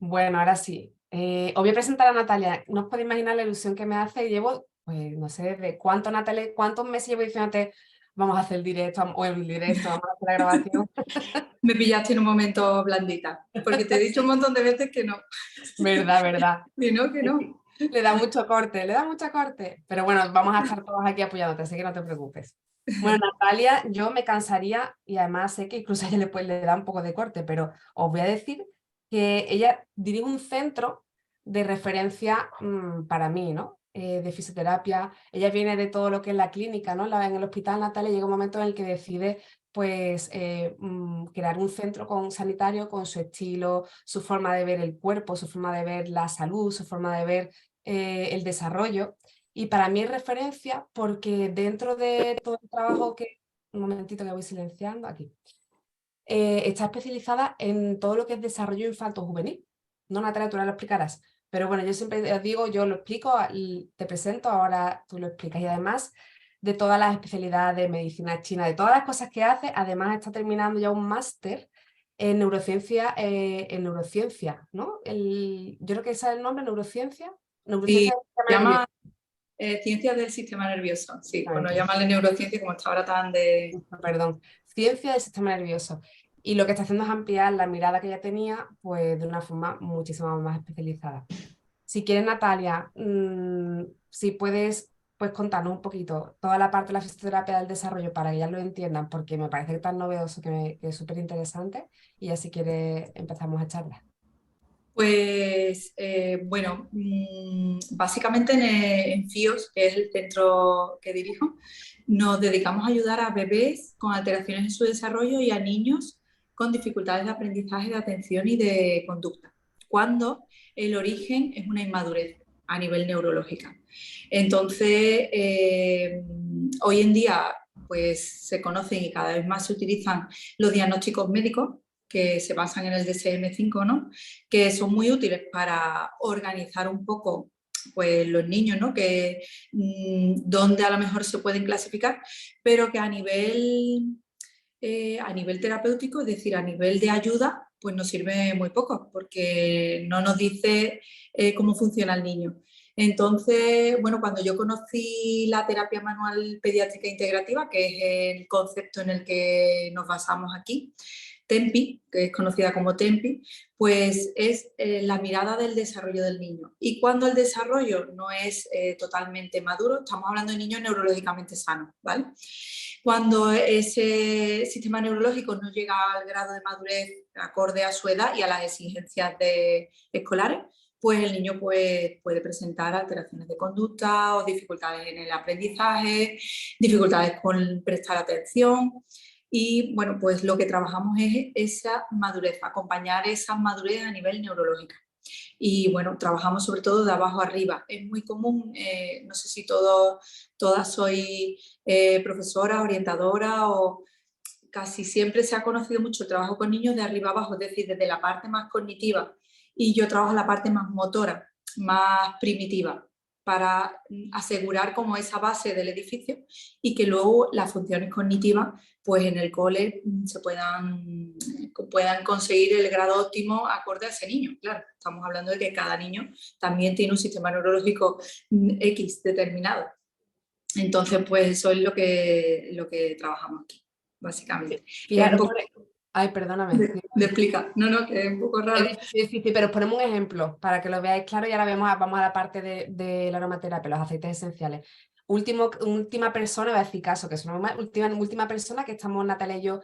Bueno, ahora sí. Os voy a presentar a Natalia. No os podéis imaginar la ilusión que me hace. Llevo, pues no sé, de cuánto, Natalia, cuántos meses llevo diciéndote, vamos a hacer el directo, o el directo, vamos a hacer la grabación. Me pillaste en un momento blandita, porque te he dicho un montón de veces que no. Verdad, verdad. Que no. Le da mucho corte, le da mucho corte. Pero bueno, vamos a estar todos aquí apoyándote, así que no te preocupes. Bueno, Natalia, yo me cansaría, y además sé que incluso a ella le da un poco de corte, pero os voy a decir que ella dirige un centro de referencia para mí, ¿no? De fisioterapia. Ella viene de todo lo que es la clínica, ¿no? En el hospital, Natalia, llega un momento en el que decide pues crear un centro sanitario con su estilo, su forma de ver el cuerpo, su forma de ver la salud, su forma de ver el desarrollo. Y para mí es referencia porque dentro de todo el trabajo que, un momentito que voy silenciando aquí, está especializada en todo lo que es desarrollo infanto-juvenil. No, Natalia, tú ahora lo explicarás. Pero bueno, yo siempre os digo, yo lo explico, te presento, ahora tú lo explicas. Y además de todas las especialidades de medicina china, de todas las cosas que hace, además está terminando ya un máster en neurociencia, ¿no? Yo creo que ese es el nombre, neurociencia. Sí, Neurociencia del se sistema nervioso. llama ciencias del sistema nervioso. Sí, pues no llamarle neurociencia como está ahora tan de... Perdón, ciencia del sistema nervioso. Y lo que está haciendo es ampliar la mirada que ella tenía, pues de una forma muchísimo más especializada. Si quieres, Natalia, si puedes, pues contarnos un poquito toda la parte de la fisioterapia del desarrollo para que ellas lo entiendan, porque me parece tan novedoso que es súper interesante. Y ya si quieres empezamos a charlar. Pues bueno, básicamente en FIOS, que es el centro que dirijo, nos dedicamos a ayudar a bebés con alteraciones en su desarrollo y a niños con dificultades de aprendizaje, de atención y de conducta, cuando el origen es una inmadurez a nivel neurológico. Entonces, hoy en día pues se conocen y cada vez más se utilizan los diagnósticos médicos que se basan en el DSM-5, ¿no? Que son muy útiles para organizar un poco pues, los niños, ¿no? Que, donde a lo mejor se pueden clasificar, pero que a nivel terapéutico, es decir, a nivel de ayuda, pues nos sirve muy poco, porque no nos dice cómo funciona el niño. Entonces, bueno, cuando yo conocí la terapia manual pediátrica integrativa, que es el concepto en el que nos basamos aquí, TEMPI, que es conocida como TEMPI, pues es la mirada del desarrollo del niño. Y cuando el desarrollo no es totalmente maduro, estamos hablando de niños neurológicamente sanos, ¿vale? Cuando ese sistema neurológico no llega al grado de madurez acorde a su edad y a las exigencias escolares, pues el niño puede presentar alteraciones de conducta o dificultades en el aprendizaje, dificultades con prestar atención. Y bueno, pues lo que trabajamos es esa madurez, acompañar esa madurez a nivel neurológico. Y bueno, trabajamos sobre todo de abajo arriba. Es muy común, no sé si todas sois profesoras, orientadoras o casi siempre se ha conocido mucho el trabajo con niños de arriba abajo, es decir, desde la parte más cognitiva y yo trabajo la parte más motora, más primitiva, para asegurar como esa base del edificio y que luego las funciones cognitivas pues en el cole puedan conseguir el grado óptimo acorde a ese niño. Claro, estamos hablando de que cada niño también tiene un sistema neurológico X determinado. Entonces, pues eso es lo que trabajamos aquí, básicamente. Que es un Fijaros, poco ay, perdóname. de explicar. No, no, que es un poco Es raro. difícil, pero os ponemos un ejemplo para que lo veáis claro y ahora vamos a la parte de la aromaterapia, los aceites esenciales. Última persona, voy a decir caso, que es una última persona que estamos Natalia y yo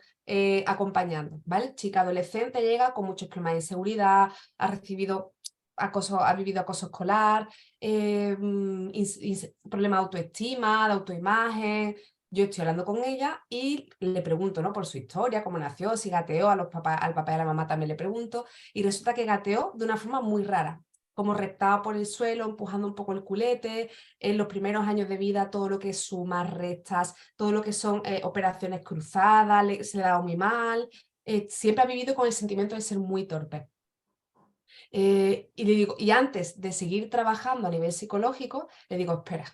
acompañando, ¿vale? Chica adolescente llega con muchos problemas de inseguridad, ha recibido acoso, ha vivido acoso escolar, problemas de autoestima, de autoimagen. Yo estoy hablando con ella y le pregunto, ¿no? Por su historia, cómo nació, si gateó, al papá y a la mamá también le pregunto, y resulta que gateó de una forma muy rara, como reptaba por el suelo, empujando un poco el culete, en los primeros años de vida, todo lo que es sumas, rectas, todo lo que son operaciones cruzadas, se le ha dado muy mal, siempre ha vivido con el sentimiento de ser muy torpe. Y le digo, y antes de seguir trabajando a nivel psicológico, le digo, espera,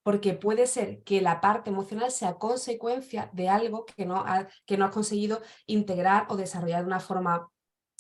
porque puede ser que la parte emocional sea consecuencia de algo que no has conseguido integrar o desarrollar de una forma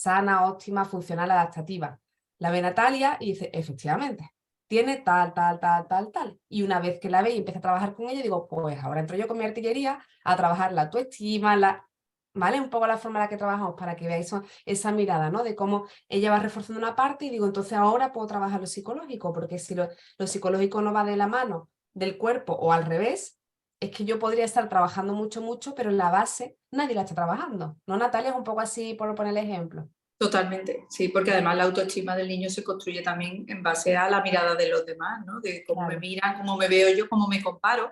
sana, óptima, funcional, adaptativa. La ve Natalia y dice, efectivamente, tiene tal, tal, tal, tal, tal. Y una vez que la ve y empieza a trabajar con ella, digo, pues ahora entro yo con mi artillería a trabajar la autoestima, ¿vale? Un poco la forma en la que trabajamos para que veáis esa mirada, ¿no? De cómo ella va reforzando una parte y digo, entonces ahora puedo trabajar lo psicológico, porque si lo psicológico no va de la mano del cuerpo o al revés, es que yo podría estar trabajando mucho, mucho, pero en la base nadie la está trabajando, ¿no, Natalia? Es un poco así por poner el ejemplo. Totalmente, sí, porque además la autoestima del niño se construye también en base a la mirada de los demás, ¿no? De cómo me Claro. miran, cómo me veo yo, cómo me comparo.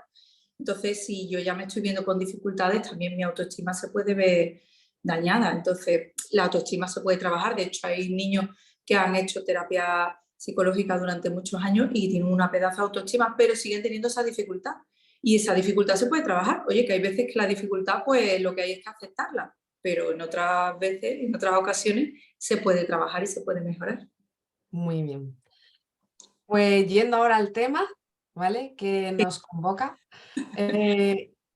Entonces, si yo ya me estoy viendo con dificultades, también mi autoestima se puede ver dañada. Entonces, la autoestima se puede trabajar. De hecho, hay niños que han hecho terapia psicológica durante muchos años y tienen una pedazo de autoestima, pero siguen teniendo esa dificultad. Y esa dificultad se puede trabajar. Oye, que hay veces que la dificultad, pues lo que hay es que aceptarla, pero en otras veces, en otras ocasiones, se puede trabajar y se puede mejorar. Muy bien. Pues yendo ahora al tema, ¿vale? Que nos convoca.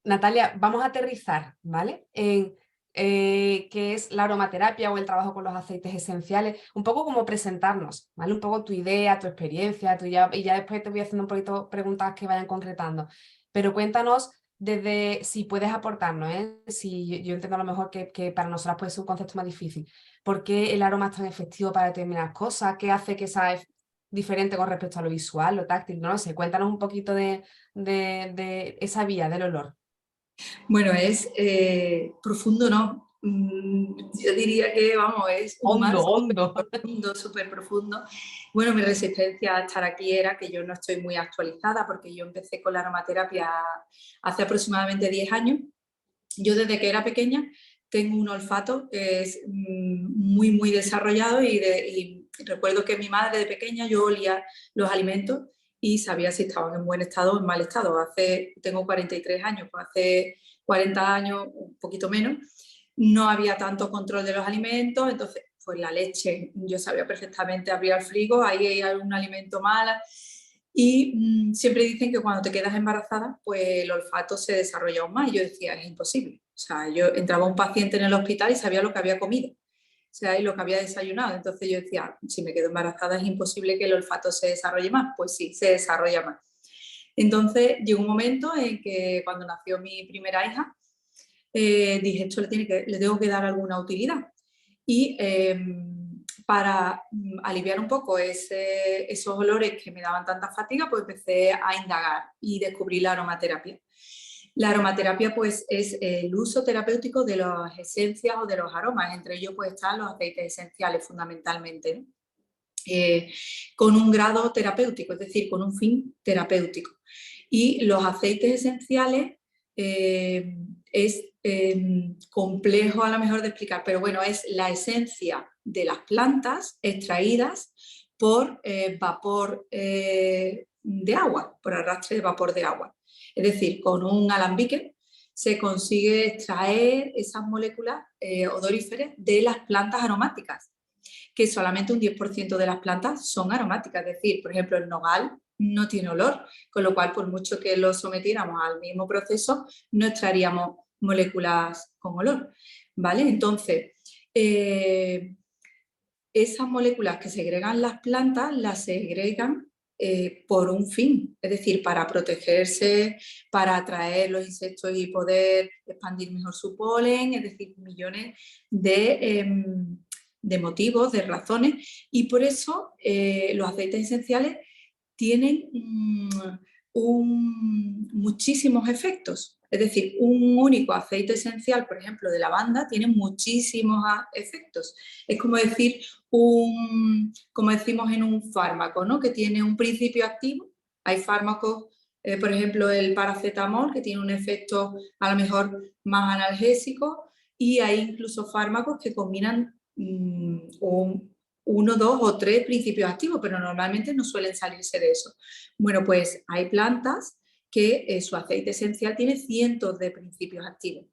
Natalia, vamos a aterrizar, ¿vale? En qué es la aromaterapia o el trabajo con los aceites esenciales, un poco como presentarnos, ¿vale? Un poco tu idea, tu experiencia, y ya después te voy haciendo un poquito preguntas que vayan concretando. Pero cuéntanos desde, si puedes aportarnos, ¿eh? Si yo entiendo a lo mejor que para nosotras puede ser un concepto más difícil. ¿Por qué el aroma es tan efectivo para determinadas cosas? ¿Qué hace que sea diferente con respecto a lo visual, lo táctil? No lo sé, cuéntanos un poquito de esa vía del olor. Bueno, es profundo, ¿no? Yo diría que, vamos, es un mar Hondo, hondo. profundo, súper profundo. Bueno, mi resistencia a estar aquí era que yo no estoy muy actualizada porque yo empecé con la aromaterapia hace aproximadamente 10 años. Yo desde que era pequeña tengo un olfato que es muy, muy desarrollado y recuerdo que mi madre de pequeña yo olía los alimentos y sabía si estaban en buen estado o en mal estado. Tengo 43 años, pues hace 40 años, un poquito menos, no había tanto control de los alimentos, entonces pues la leche, yo sabía perfectamente abrir el frigo, ahí hay algún alimento malo. Y siempre dicen que cuando te quedas embarazada, pues el olfato se desarrolla aún más. Y yo decía, es imposible. O sea, yo entraba un paciente en el hospital y sabía lo que había comido, o sea, y lo que había desayunado. Entonces yo decía, si me quedo embarazada es imposible que el olfato se desarrolle más. Pues sí, se desarrolla más. Entonces llegó un momento en que cuando nació mi primera hija, dije, esto le tengo que dar alguna utilidad. Y para aliviar un poco esos olores que me daban tanta fatiga, pues empecé a indagar y descubrí la aromaterapia. La aromaterapia pues es el uso terapéutico de las esencias o de los aromas, entre ellos pues están los aceites esenciales fundamentalmente, ¿no? Con un grado terapéutico, es decir, con un fin terapéutico. Y los aceites esenciales es complejo a lo mejor de explicar, pero bueno, es la esencia de las plantas extraídas por vapor de agua, por arrastre de vapor de agua. Es decir, con un alambique se consigue extraer esas moléculas odoríferas de las plantas aromáticas, que solamente un 10% de las plantas son aromáticas. Es decir, por ejemplo, el nogal no tiene olor, con lo cual, por mucho que lo sometiéramos al mismo proceso, no extraeríamos moléculas con olor, ¿vale? Entonces, esas moléculas que segregan las plantas las segregan por un fin, es decir, para protegerse, para atraer los insectos y poder expandir mejor su polen, es decir, millones de motivos, de razones, y por eso los aceites esenciales tienen muchísimos efectos. Es decir, un único aceite esencial, por ejemplo, de lavanda, tiene muchísimos efectos. Es como decir, como decimos en un fármaco, ¿no? Que tiene un principio activo. Hay fármacos, por ejemplo, el paracetamol, que tiene un efecto a lo mejor más analgésico, y hay incluso fármacos que combinan uno, dos o tres principios activos, pero normalmente no suelen salirse de eso. Bueno, pues hay plantas que su aceite esencial tiene cientos de principios activos,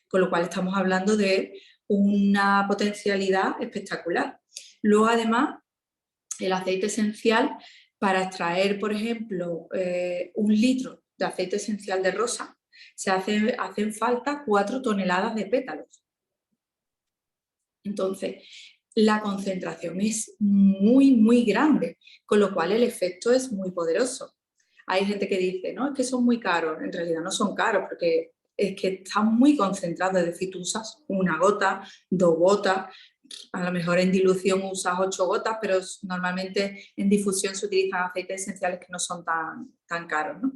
con lo cual estamos hablando de una potencialidad espectacular. Luego, además, el aceite esencial, para extraer, por ejemplo, 1 litro de aceite esencial de rosa, hacen falta 4 toneladas de pétalos. Entonces, la concentración es muy, muy grande, con lo cual el efecto es muy poderoso. Hay gente que dice, no, es que son muy caros. En realidad no son caros porque es que están muy concentrados. Es decir, tú usas una gota, 2 gotas, a lo mejor en dilución usas 8 gotas, pero normalmente en difusión se utilizan aceites esenciales que no son tan caros, ¿no?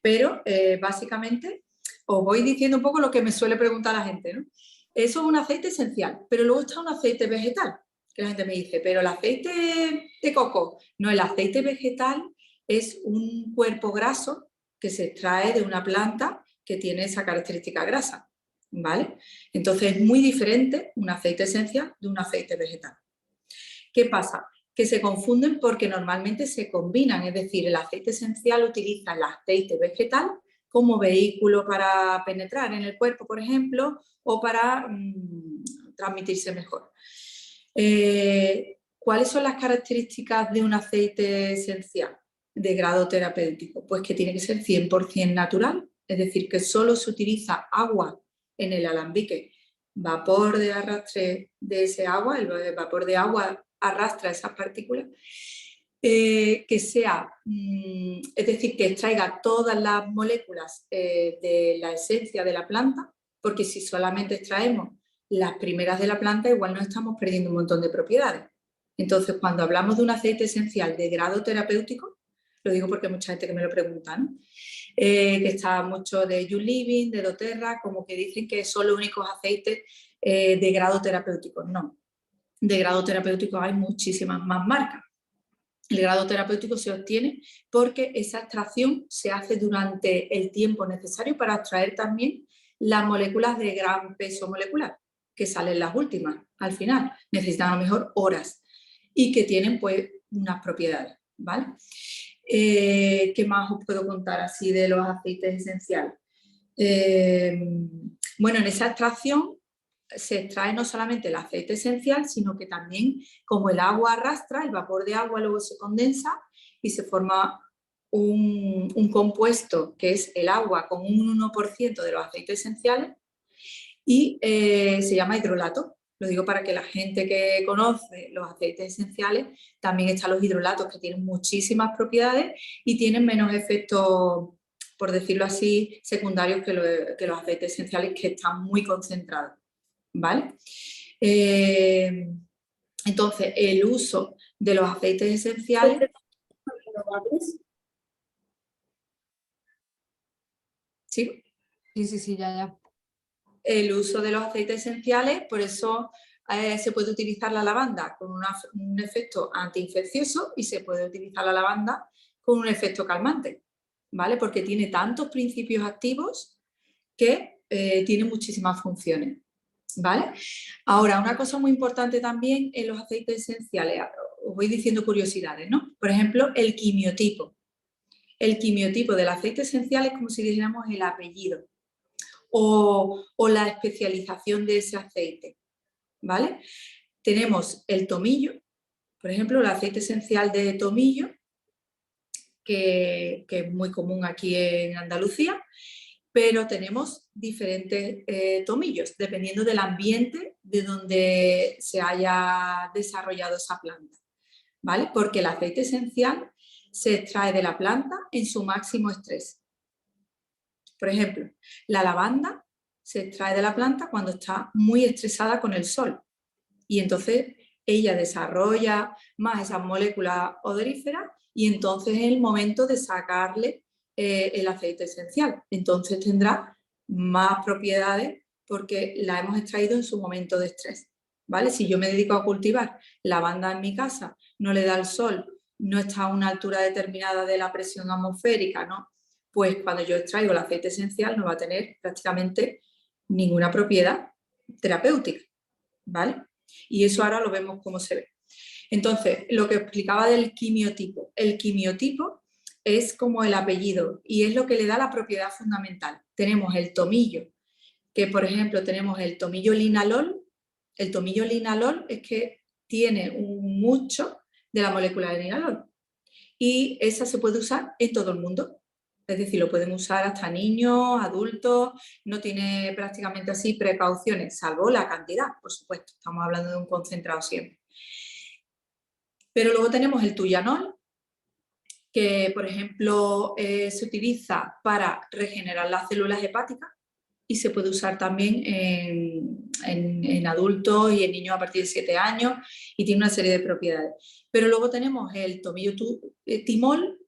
Pero básicamente os voy diciendo un poco lo que me suele preguntar la gente, ¿no? Eso es un aceite esencial, pero luego está un aceite vegetal, que la gente me dice, pero el aceite de coco, no, el aceite vegetal es un cuerpo graso que se extrae de una planta que tiene esa característica grasa, ¿vale? Entonces es muy diferente un aceite esencial de un aceite vegetal. ¿Qué pasa? Que se confunden porque normalmente se combinan, es decir, el aceite esencial utiliza el aceite vegetal como vehículo para penetrar en el cuerpo, por ejemplo, o para transmitirse mejor. ¿Cuáles son las características de un aceite esencial de grado terapéutico? Pues que tiene que ser 100% natural, es decir, que solo se utiliza agua en el alambique, vapor de arrastre de ese agua, el vapor de agua arrastra esas partículas, que sea, es decir, que extraiga todas las moléculas de la esencia de la planta, porque si solamente extraemos las primeras de la planta, igual nos estamos perdiendo un montón de propiedades. Entonces, cuando hablamos de un aceite esencial de grado terapéutico, lo digo porque hay mucha gente que me lo pregunta, ¿no? Que está mucho de You Living, de doTERRA, como que dicen que son los únicos aceites de grado terapéutico. No, de grado terapéutico hay muchísimas más marcas. El grado terapéutico se obtiene porque esa extracción se hace durante el tiempo necesario para extraer también las moléculas de gran peso molecular, que salen las últimas al final. Necesitan a lo mejor horas y que tienen pues unas propiedades, ¿vale? ¿Qué más os puedo contar así de los aceites esenciales? Bueno, en esa extracción se extrae no solamente el aceite esencial, sino que también, como el agua arrastra, el vapor de agua luego se condensa y se forma un compuesto que es el agua con un 1% de los aceites esenciales y se llama hidrolato. Lo digo para que la gente que conoce los aceites esenciales, también están los hidrolatos que tienen muchísimas propiedades y tienen menos efectos, por decirlo así, secundarios que los aceites esenciales que están muy concentrados, ¿vale? Entonces, el uso de los aceites esenciales... ¿Sí? Sí, ya. El uso de los aceites esenciales, por eso se puede utilizar la lavanda con un efecto antiinfeccioso y se puede utilizar la lavanda con un efecto calmante, ¿vale? Porque tiene tantos principios activos que tiene muchísimas funciones, ¿vale? Ahora, una cosa muy importante también en los aceites esenciales, os voy diciendo curiosidades, ¿no? Por ejemplo, el quimiotipo. El quimiotipo del aceite esencial es como si dijéramos el apellido o la especialización de ese aceite, ¿vale? Tenemos el tomillo, por ejemplo, el aceite esencial de tomillo, que es muy común aquí en Andalucía, pero tenemos diferentes tomillos, dependiendo del ambiente de donde se haya desarrollado esa planta, ¿vale? Porque el aceite esencial se extrae de la planta en su máximo estrés. Por ejemplo, la lavanda se extrae de la planta cuando está muy estresada con el sol y entonces ella desarrolla más esas moléculas odoríferas y entonces es el momento de sacarle el aceite esencial. Entonces tendrá más propiedades porque la hemos extraído en su momento de estrés, ¿vale? Si yo me dedico a cultivar lavanda en mi casa, no le da el sol, no está a una altura determinada de la presión atmosférica, ¿no? Pues cuando yo extraigo el aceite esencial no va a tener prácticamente ninguna propiedad terapéutica, ¿vale? Y eso ahora lo vemos cómo se ve. Entonces, lo que explicaba del quimiotipo. El quimiotipo es como el apellido y es lo que le da la propiedad fundamental. Tenemos el tomillo, que por ejemplo tenemos el tomillo linalol. El tomillo linalol es que tiene mucho de la molécula de linalol y esa se puede usar en todo el mundo. Es decir, lo pueden usar hasta niños, adultos, no tiene prácticamente así precauciones, salvo la cantidad, por supuesto, estamos hablando de un concentrado siempre. Pero luego tenemos el Tuyanol, que por ejemplo se utiliza para regenerar las células hepáticas y se puede usar también en adultos y en niños a partir de 7 años y tiene una serie de propiedades. Pero luego tenemos el tomillo-timol,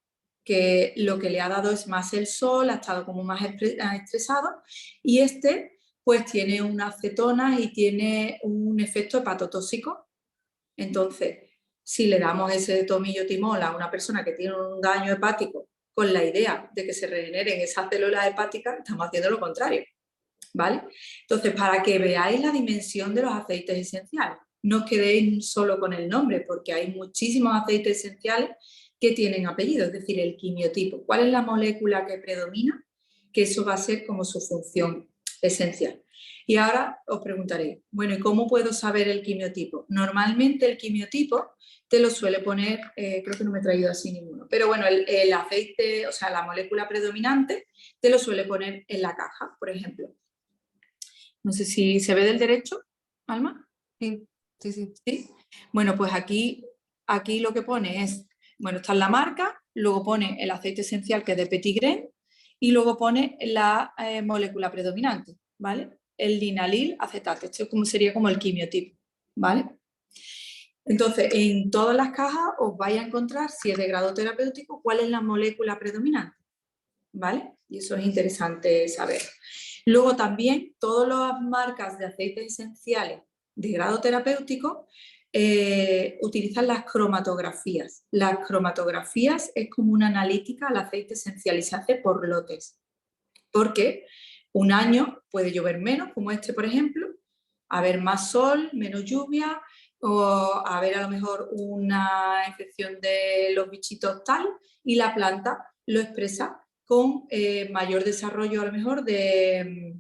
que lo que le ha dado es más el sol, ha estado como más estresado, y este pues tiene unas cetonas y tiene un efecto hepatotóxico. Entonces, si le damos ese tomillo-timol a una persona que tiene un daño hepático con la idea de que se regeneren esas células hepáticas, estamos haciendo lo contrario, ¿vale? Entonces, para que veáis la dimensión de los aceites esenciales, no os quedéis solo con el nombre, porque hay muchísimos aceites esenciales que tienen apellido, es decir, el quimiotipo. ¿Cuál es la molécula que predomina? Que eso va a ser como su función esencial. Y ahora os preguntaré, bueno, ¿y cómo puedo saber el quimiotipo? Normalmente el quimiotipo te lo suele poner, creo que no me he traído así ninguno, pero bueno, el aceite, o sea, la molécula predominante, te lo suele poner en la caja, por ejemplo. No sé si se ve del derecho, Alma. Sí, sí, sí. ¿Sí? Bueno, pues aquí lo que pone es, bueno, está en la marca, luego pone el aceite esencial que es de Petitgrain y luego pone la molécula predominante, ¿vale? El linalil acetate, esto es como, sería como el quimiotipo, ¿vale? Entonces, en todas las cajas os vais a encontrar, si es de grado terapéutico, cuál es la molécula predominante, ¿vale? Y eso es interesante saber. Luego también, todas las marcas de aceites esenciales de grado terapéutico utilizan las cromatografías. Las cromatografías es como una analítica al aceite esencial y se hace por lotes. Porque un año puede llover menos, como este, por ejemplo, haber más sol, menos lluvia, o haber a lo mejor una infección de los bichitos tal, y la planta lo expresa con mayor desarrollo a lo mejor de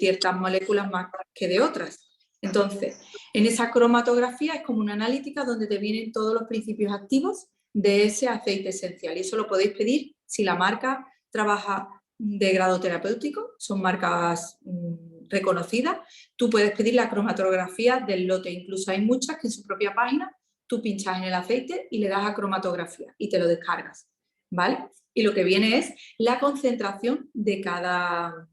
ciertas moléculas más que de otras. Entonces, en esa cromatografía es como una analítica donde te vienen todos los principios activos de ese aceite esencial y eso lo podéis pedir si la marca trabaja de grado terapéutico, son marcas reconocidas. Tú puedes pedir la cromatografía del lote, incluso hay muchas que en su propia página tú pinchas en el aceite y le das a cromatografía y te lo descargas, ¿vale? Y lo que viene es la concentración de cada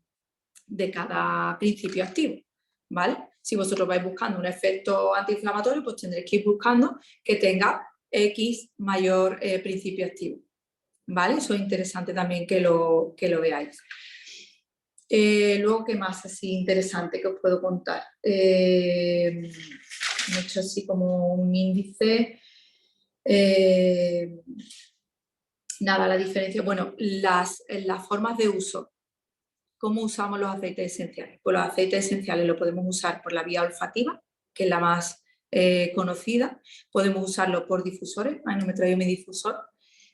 principio activo, ¿vale? Si vosotros vais buscando un efecto antiinflamatorio, pues tendréis que ir buscando que tenga X mayor principio activo, ¿vale? Eso es interesante también que lo veáis. Luego, ¿qué más así interesante que os puedo contar? He hecho así como un índice. Nada, la diferencia, bueno, las formas de uso. ¿Cómo usamos los aceites esenciales? Pues los aceites esenciales los podemos usar por la vía olfativa, que es la más conocida. Podemos usarlo por difusores. Ay, no me traigo mi difusor.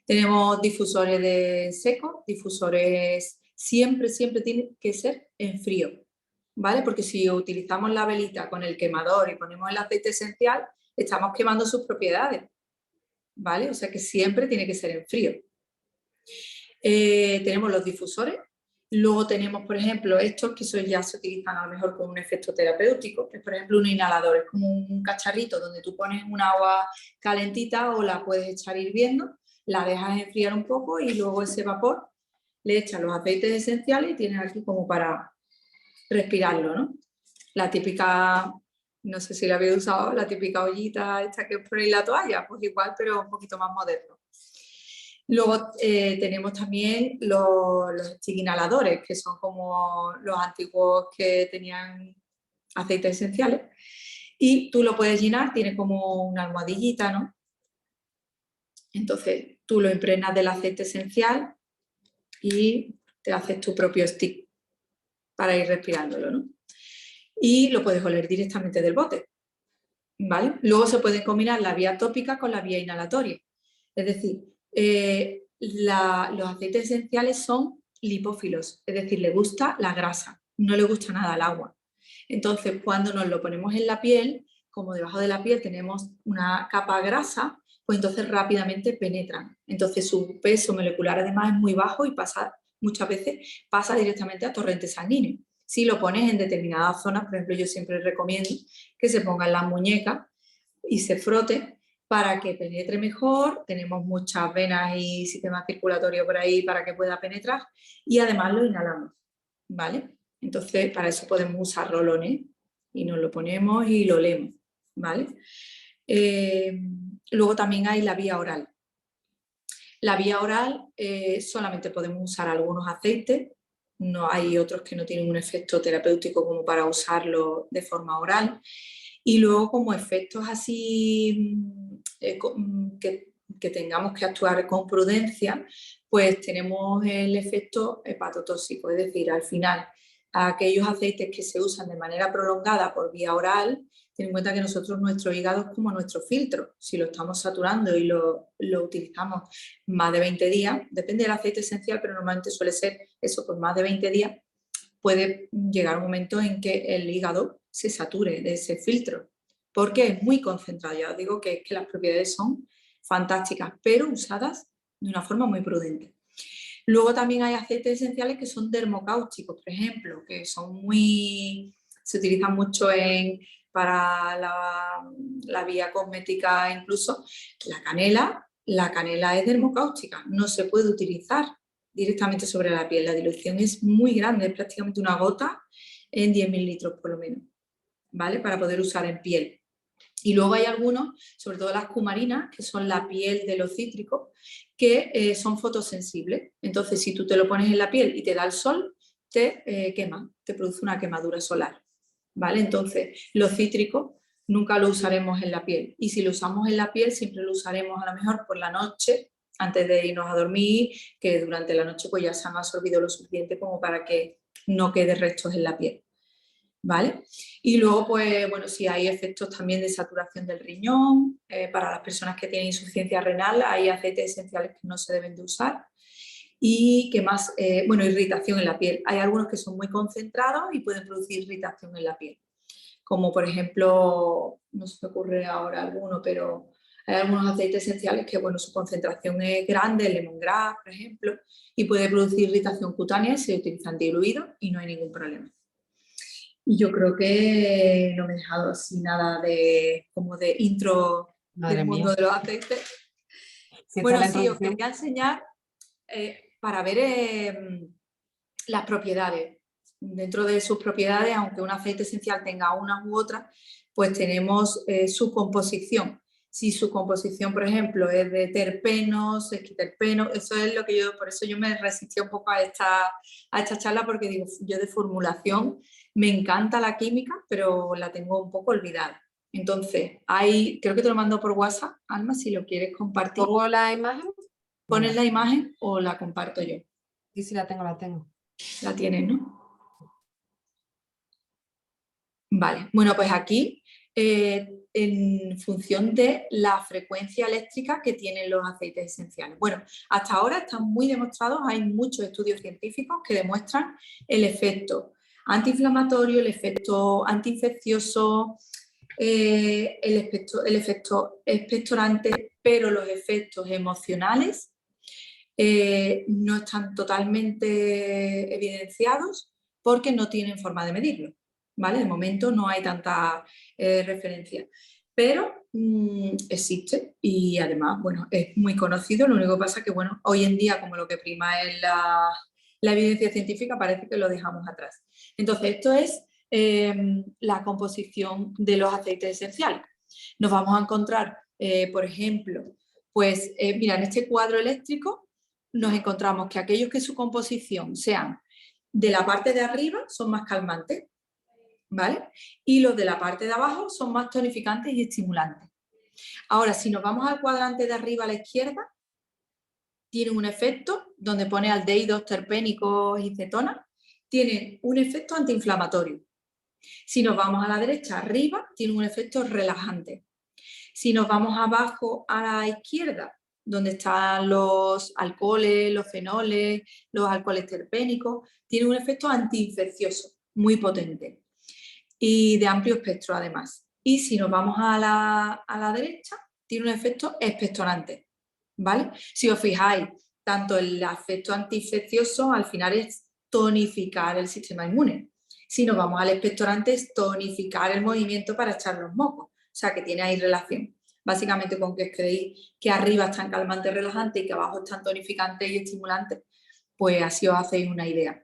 Tenemos difusores de seco, difusores siempre tienen que ser en frío, ¿vale? Porque si utilizamos la velita con el quemador y ponemos el aceite esencial, estamos quemando sus propiedades, ¿vale? O sea que siempre tiene que ser en frío. Tenemos los difusores, luego tenemos, por ejemplo, estos que ya se utilizan a lo mejor con un efecto terapéutico, que es por ejemplo un inhalador, es como un cacharrito donde tú pones un agua calentita o la puedes echar hirviendo, la dejas enfriar un poco y luego ese vapor le echas los aceites esenciales y tienes aquí como para respirarlo, ¿no? La típica, no sé si la habéis usado, la típica ollita esta que ponéis la toalla, pues igual, pero un poquito más moderno. Luego tenemos también los stick inhaladores, que son como los antiguos que tenían aceites esenciales. Y tú lo puedes llenar, tiene como una almohadillita, ¿no? Entonces tú lo impregnas del aceite esencial y te haces tu propio stick para ir respirándolo, ¿no? Y lo puedes oler directamente del bote, ¿vale? Luego se puede combinar la vía tópica con la vía inhalatoria. Es decir, los aceites esenciales son lipófilos, es decir, le gusta la grasa, no le gusta nada el agua. Entonces, cuando nos lo ponemos en la piel, como debajo de la piel tenemos una capa grasa, pues entonces rápidamente penetran. Entonces su peso molecular además es muy bajo y muchas veces pasa directamente a torrente sanguíneo. Si lo pones en determinadas zonas, por ejemplo, yo siempre recomiendo que se pongan las muñecas y se frote para que penetre mejor. Tenemos muchas venas y sistema circulatorio por ahí para que pueda penetrar y además lo inhalamos, ¿vale? Entonces, para eso podemos usar rolones y nos lo ponemos y lo olemos, ¿vale? Luego también hay la vía oral. La vía oral solamente podemos usar algunos aceites, no hay otros que no tienen un efecto terapéutico como para usarlo de forma oral. Y luego como efectos así que tengamos que actuar con prudencia, pues tenemos el efecto hepatotóxico, es decir, al final aquellos aceites que se usan de manera prolongada por vía oral, ten en cuenta que nosotros nuestro hígado es como nuestro filtro, si lo estamos saturando y lo utilizamos más de 20 días, depende del aceite esencial, pero normalmente suele ser eso, por más de 20 días, puede llegar un momento en que el hígado se sature de ese filtro, porque es muy concentrado. Ya os digo que las propiedades son fantásticas, pero usadas de una forma muy prudente. Luego también hay aceites esenciales que son dermocáusticos, por ejemplo, que se utilizan mucho para la vía cosmética, incluso la canela. La canela es dermocáustica, no se puede utilizar directamente sobre la piel. La dilución es muy grande, es prácticamente una gota en 10.000 litros por lo menos, ¿vale? Para poder usar en piel. Y luego hay algunos, sobre todo las cumarinas, que son la piel de los cítricos, que son fotosensibles. Entonces, si tú te lo pones en la piel y te da el sol, te quema, te produce una quemadura solar, ¿vale? Entonces, los cítricos nunca lo usaremos en la piel. Y si lo usamos en la piel, siempre lo usaremos a lo mejor por la noche, antes de irnos a dormir, que durante la noche pues ya se han absorbido lo suficiente como para que no quede restos en la piel, ¿vale? Y luego, pues, bueno, si hay efectos también de saturación del riñón, para las personas que tienen insuficiencia renal, hay aceites esenciales que no se deben de usar. Y que más, bueno, irritación en la piel. Hay algunos que son muy concentrados y pueden producir irritación en la piel. Como por ejemplo, no se me ocurre ahora alguno, pero hay algunos aceites esenciales que, bueno, su concentración es grande, el lemongrass, por ejemplo, y puede producir irritación cutánea, se utilizan diluidos y no hay ningún problema. Y yo creo que no me he dejado así nada como de intro del mundo de los aceites. Bueno, sí, os quería enseñar para ver las propiedades. Dentro de sus propiedades, aunque un aceite esencial tenga una u otra, pues tenemos su composición. Si su composición, por ejemplo, es de terpenos, esquiterpenos, eso es lo que por eso yo me resistí un poco a esta charla, porque digo, yo de formulación me encanta la química, pero la tengo un poco olvidada. Entonces, creo que te lo mando por WhatsApp, Alma, si lo quieres compartir. ¿Pongo la imagen? ¿Pones la imagen o la comparto yo? Sí, la tengo. La tienes, ¿no? Vale, bueno, pues aquí, en función de la frecuencia eléctrica que tienen los aceites esenciales. Bueno, hasta ahora están muy demostrados, hay muchos estudios científicos que demuestran el efecto antiinflamatorio, el efecto antiinfeccioso, el efecto expectorante, pero los efectos emocionales no están totalmente evidenciados porque no tienen forma de medirlo, ¿vale? De momento no hay tanta referencia, pero existe y además, bueno, es muy conocido. Lo único que pasa es que, bueno, hoy en día como lo que prima es la evidencia científica, parece que lo dejamos atrás. Entonces, esto es la composición de los aceites esenciales. Nos vamos a encontrar, por ejemplo, pues mira, en este cuadro eléctrico nos encontramos que aquellos que su composición sean de la parte de arriba son más calmantes, ¿vale? Y los de la parte de abajo son más tonificantes y estimulantes. Ahora, si nos vamos al cuadrante de arriba a la izquierda, tienen un efecto donde pone aldehídos, terpénicos y cetonas, tienen un efecto antiinflamatorio. Si nos vamos a la derecha, arriba, tienen un efecto relajante. Si nos vamos abajo a la izquierda, donde están los alcoholes, los fenoles, los alcoholes terpénicos, tienen un efecto antiinfeccioso muy potente y de amplio espectro además. Y si nos vamos a la derecha, tiene un efecto expectorante, ¿vale? Si os fijáis, tanto el efecto antiinfeccioso al final es tonificar el sistema inmune. Si nos vamos al expectorante es tonificar el movimiento para echar los mocos. O sea, que tiene ahí relación. Básicamente con que creéis que arriba están calmantes relajantes y que abajo están tonificantes y estimulantes, pues así os hacéis una idea.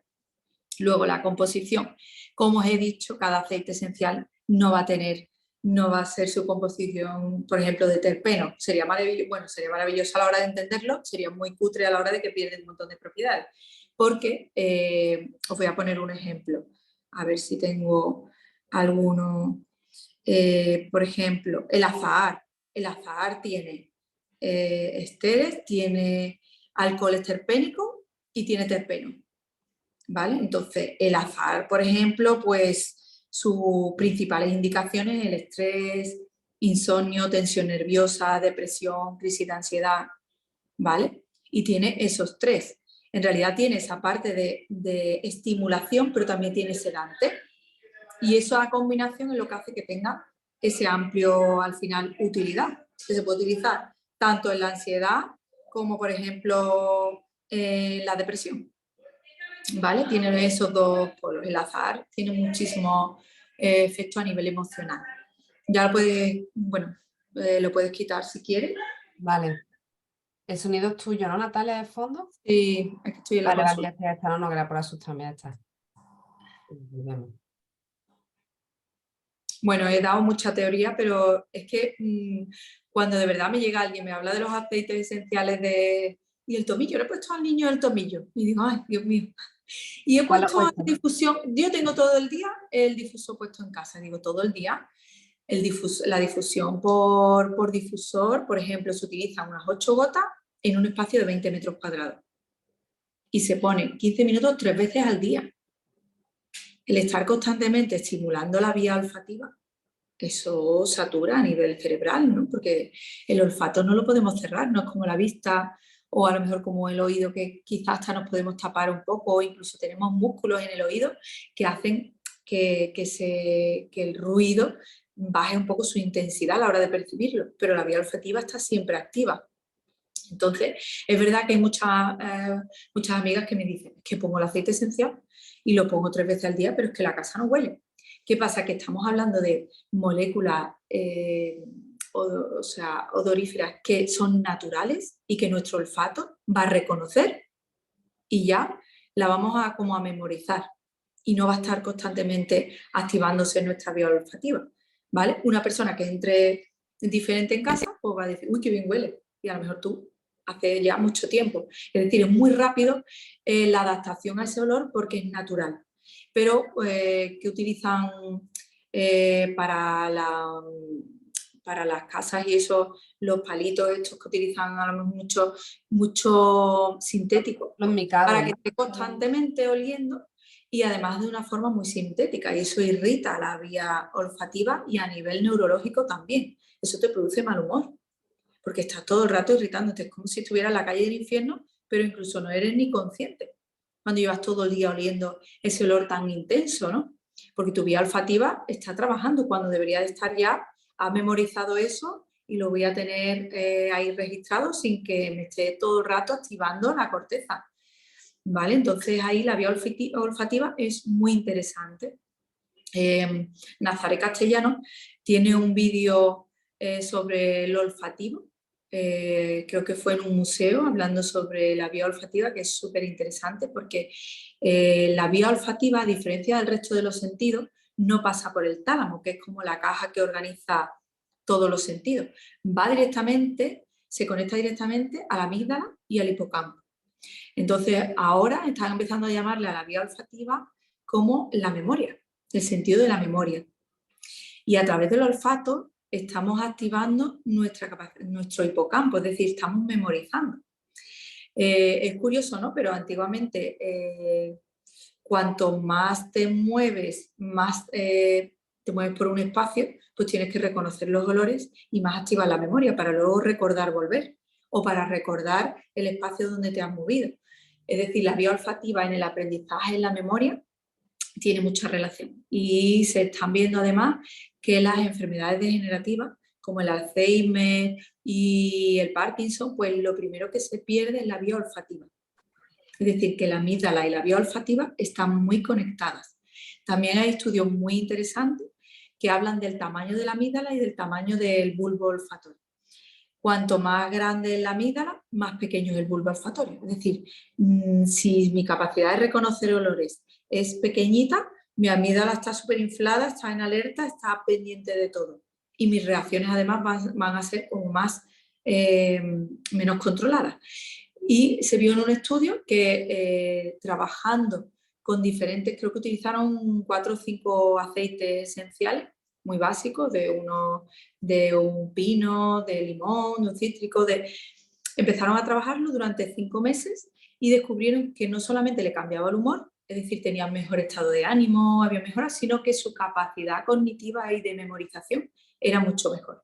Luego la composición. Como os he dicho, cada aceite esencial no va a ser su composición, por ejemplo, de terpeno. Sería maravilloso a la hora de entenderlo, sería muy cutre a la hora de que pierden un montón de propiedades. Porque, os voy a poner un ejemplo, a ver si tengo alguno. Por ejemplo, el azahar. El azahar tiene esteres, tiene alcoholes terpénicos y tiene terpeno. ¿Vale? Entonces, el azahar, por ejemplo, pues sus principales indicaciones, el estrés, insomnio, tensión nerviosa, depresión, crisis de ansiedad, ¿vale? Y tiene esos tres. En realidad tiene esa parte de estimulación, pero también tiene sedante. Y esa combinación es lo que hace que tenga ese amplio, al final, utilidad. Que se puede utilizar tanto en la ansiedad como, por ejemplo, en la depresión. ¿Vale? Tiene esos dos polos. El azahar tiene muchísimos efectos a nivel emocional. Ya lo puedes, bueno, lo puedes quitar si quieres. Vale. El sonido es tuyo, ¿no, Natalia, de fondo? Sí, es que estoy en la Vale, consola. ya está, no, no, que era por asustarme, ya está. Bueno, he dado mucha teoría, pero es que cuando de verdad me llega alguien, me habla de los aceites esenciales y el tomillo, le he puesto al niño el tomillo. Y digo, ay, Dios mío. Y he ¿Cuál has puesto puesto? difusión, yo tengo todo el día el difusor puesto en casa, digo, todo el día. La difusión por difusor, por ejemplo, se utilizan unas 8 gotas en un espacio de 20 metros cuadrados. Y se pone 15 minutos 3 veces al día. El estar constantemente estimulando la vía olfativa, eso satura a nivel cerebral, ¿no? Porque el olfato no lo podemos cerrar, no es como la vista o a lo mejor como el oído, que quizás hasta nos podemos tapar un poco, o incluso tenemos músculos en el oído que hacen que el ruido baje un poco su intensidad a la hora de percibirlo, pero la vía olfativa está siempre activa. Entonces, es verdad que hay muchas amigas que me dicen que pongo el aceite esencial y lo pongo 3 veces al día, pero es que la casa no huele. ¿Qué pasa? Que estamos hablando de moléculas odoríferas que son naturales y que nuestro olfato va a reconocer y ya la vamos a memorizar y no va a estar constantemente activándose nuestra vía olfativa, ¿vale? Una persona que entre diferente en casa pues va a decir, uy, qué bien huele, y a lo mejor tú hace ya mucho tiempo. Es decir, es muy rápido la adaptación a ese olor porque es natural. Pero que utilizan para las casas y eso, los palitos estos que utilizan a lo mejor mucho sintético, Los micados, para que ¿no? esté constantemente oliendo y además de una forma muy sintética. Y eso irrita la vía olfativa y a nivel neurológico también. Eso te produce mal humor, porque estás todo el rato irritándote. Es como si estuvieras en la calle del infierno, pero incluso no eres ni consciente cuando llevas todo el día oliendo ese olor tan intenso, ¿no? Porque tu vía olfativa está trabajando cuando debería de estar ya, ha memorizado eso y lo voy a tener ahí registrado sin que me esté todo el rato activando la corteza. ¿Vale? Entonces ahí la vía olfativa es muy interesante. Nazaret Castellano tiene un vídeo sobre el olfativo, creo que fue en un museo hablando sobre la vía olfativa, que es súper interesante porque la vía olfativa, a diferencia del resto de los sentidos, no pasa por el tálamo, que es como la caja que organiza todos los sentidos. Se conecta directamente a la amígdala y al hipocampo. Entonces, ahora están empezando a llamarle a la vía olfativa como la memoria, el sentido de la memoria. Y a través del olfato estamos activando nuestro hipocampo, es decir, estamos memorizando. Es curioso, ¿no? Pero antiguamente, cuanto más te mueves, te mueves por un espacio, pues tienes que reconocer los olores y más activas la memoria para luego recordar volver o para recordar el espacio donde te has movido. Es decir, la vía olfativa en el aprendizaje, en la memoria, tiene mucha relación. Y se están viendo además que las enfermedades degenerativas, como el Alzheimer y el Parkinson, pues lo primero que se pierde es la vía olfativa. Es decir, que la amígdala y la vía olfativa están muy conectadas. También hay estudios muy interesantes que hablan del tamaño de la amígdala y del tamaño del bulbo olfatorio. Cuanto más grande es la amígdala, más pequeño es el bulbo olfatorio. Es decir, si mi capacidad de reconocer olores es pequeñita, mi amígdala está súper inflada, está en alerta, está pendiente de todo. Y mis reacciones además van a ser como menos controladas. Y se vio en un estudio que trabajando con diferentes, creo que utilizaron 4 o 5 aceites esenciales muy básicos, de un pino, de limón, de un cítrico, empezaron a trabajarlo durante 5 meses y descubrieron que no solamente le cambiaba el humor, es decir, tenía mejor estado de ánimo, había mejoras, sino que su capacidad cognitiva y de memorización era mucho mejor.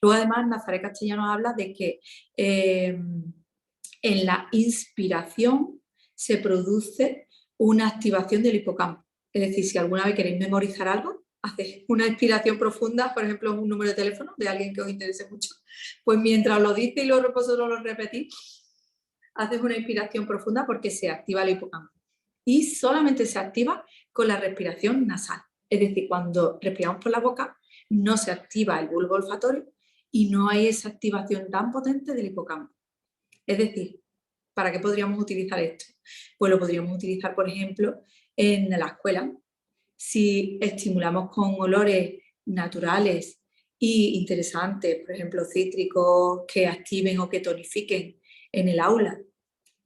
Luego además Nazaret Castellanos habla de que en la inspiración se produce una activación del hipocampo. Es decir, si alguna vez queréis memorizar algo, hacéis una inspiración profunda, por ejemplo, un número de teléfono de alguien que os interese mucho, pues mientras lo dice y vosotros lo repetís, haces una inspiración profunda porque se activa el hipocampo. Y solamente se activa con la respiración nasal. Es decir, cuando respiramos por la boca, no se activa el bulbo olfatorio y no hay esa activación tan potente del hipocampo. Es decir, ¿para qué podríamos utilizar esto? Pues lo podríamos utilizar, por ejemplo, en la escuela. Si estimulamos con olores naturales e interesantes, por ejemplo, cítricos que activen o que tonifiquen en el aula,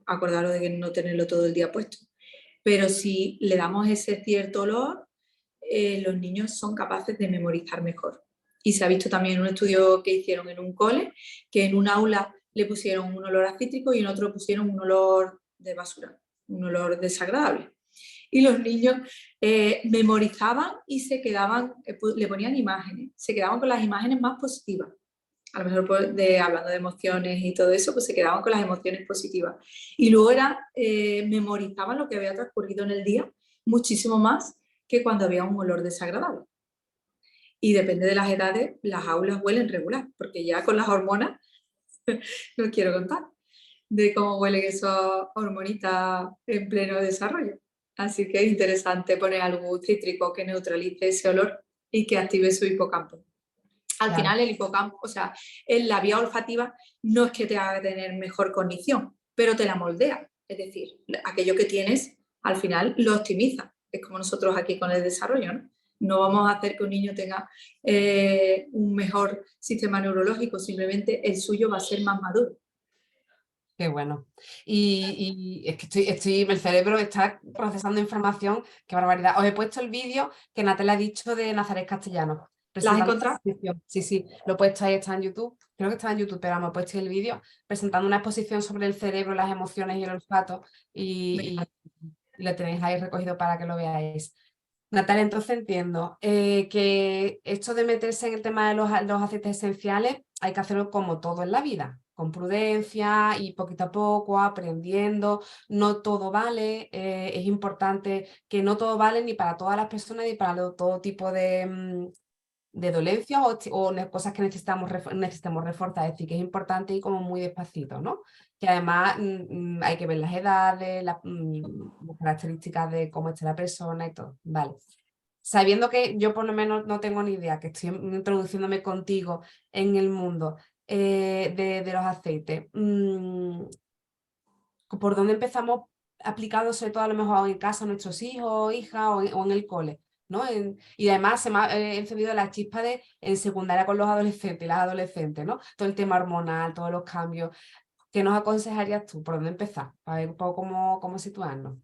acordaros de que no tenerlo todo el día puesto. Pero si le damos ese cierto olor, los niños son capaces de memorizar mejor. Y se ha visto también en un estudio que hicieron en un cole, que en un aula le pusieron un olor a cítrico y en otro pusieron un olor de basura, un olor desagradable. Y los niños memorizaban y se quedaban, le ponían imágenes, se quedaban con las imágenes más positivas. A lo mejor hablando de emociones y todo eso, pues se quedaban con las emociones positivas. Y luego memorizaban lo que había transcurrido en el día muchísimo más que cuando había un olor desagradable. Y depende de las edades, las aulas huelen regular, porque ya con las hormonas, no quiero contar de cómo huelen esas hormonitas en pleno desarrollo. Así que es interesante poner algo cítrico que neutralice ese olor y que active su hipocampo. Al final el hipocampo, o sea, en la vía olfativa no es que te haga tener mejor cognición, pero te la moldea. Es decir, aquello que tienes, al final lo optimiza. Es como nosotros aquí con el desarrollo, ¿no? No vamos a hacer que un niño tenga un mejor sistema neurológico, simplemente el suyo va a ser más maduro. Qué bueno. Y es que el cerebro está procesando información, qué barbaridad. Os he puesto el vídeo que Natalia ha dicho de Nazaret Castellanos. ¿La has encontrado? Sí, lo he puesto ahí, está en YouTube. Creo que está en YouTube, pero me he puesto el vídeo presentando una exposición sobre el cerebro, las emociones y el olfato. Y lo tenéis ahí recogido para que lo veáis. Natalia, entonces entiendo que esto de meterse en el tema de los aceites esenciales hay que hacerlo como todo en la vida, con prudencia y poquito a poco, aprendiendo. No todo vale, es importante que no todo vale ni para todas las personas ni para todo tipo de dolencias o cosas que necesitamos reforzar. Es decir, que es importante ir como muy despacito, ¿no? Que además hay que ver las edades, las características de cómo está la persona y todo. Vale. Sabiendo que yo por lo menos no tengo ni idea, que estoy introduciéndome contigo en el mundo de los aceites, ¿por dónde empezamos aplicando sobre todo a lo mejor en casa a nuestros hijos, hijas o en el cole? ¿No? Y además se me ha encendido la chispa de en secundaria con los adolescentes y las adolescentes, ¿no? Todo el tema hormonal, todos los cambios. ¿Qué nos aconsejarías tú? ¿Por dónde empezar? Para ver un poco cómo situarnos.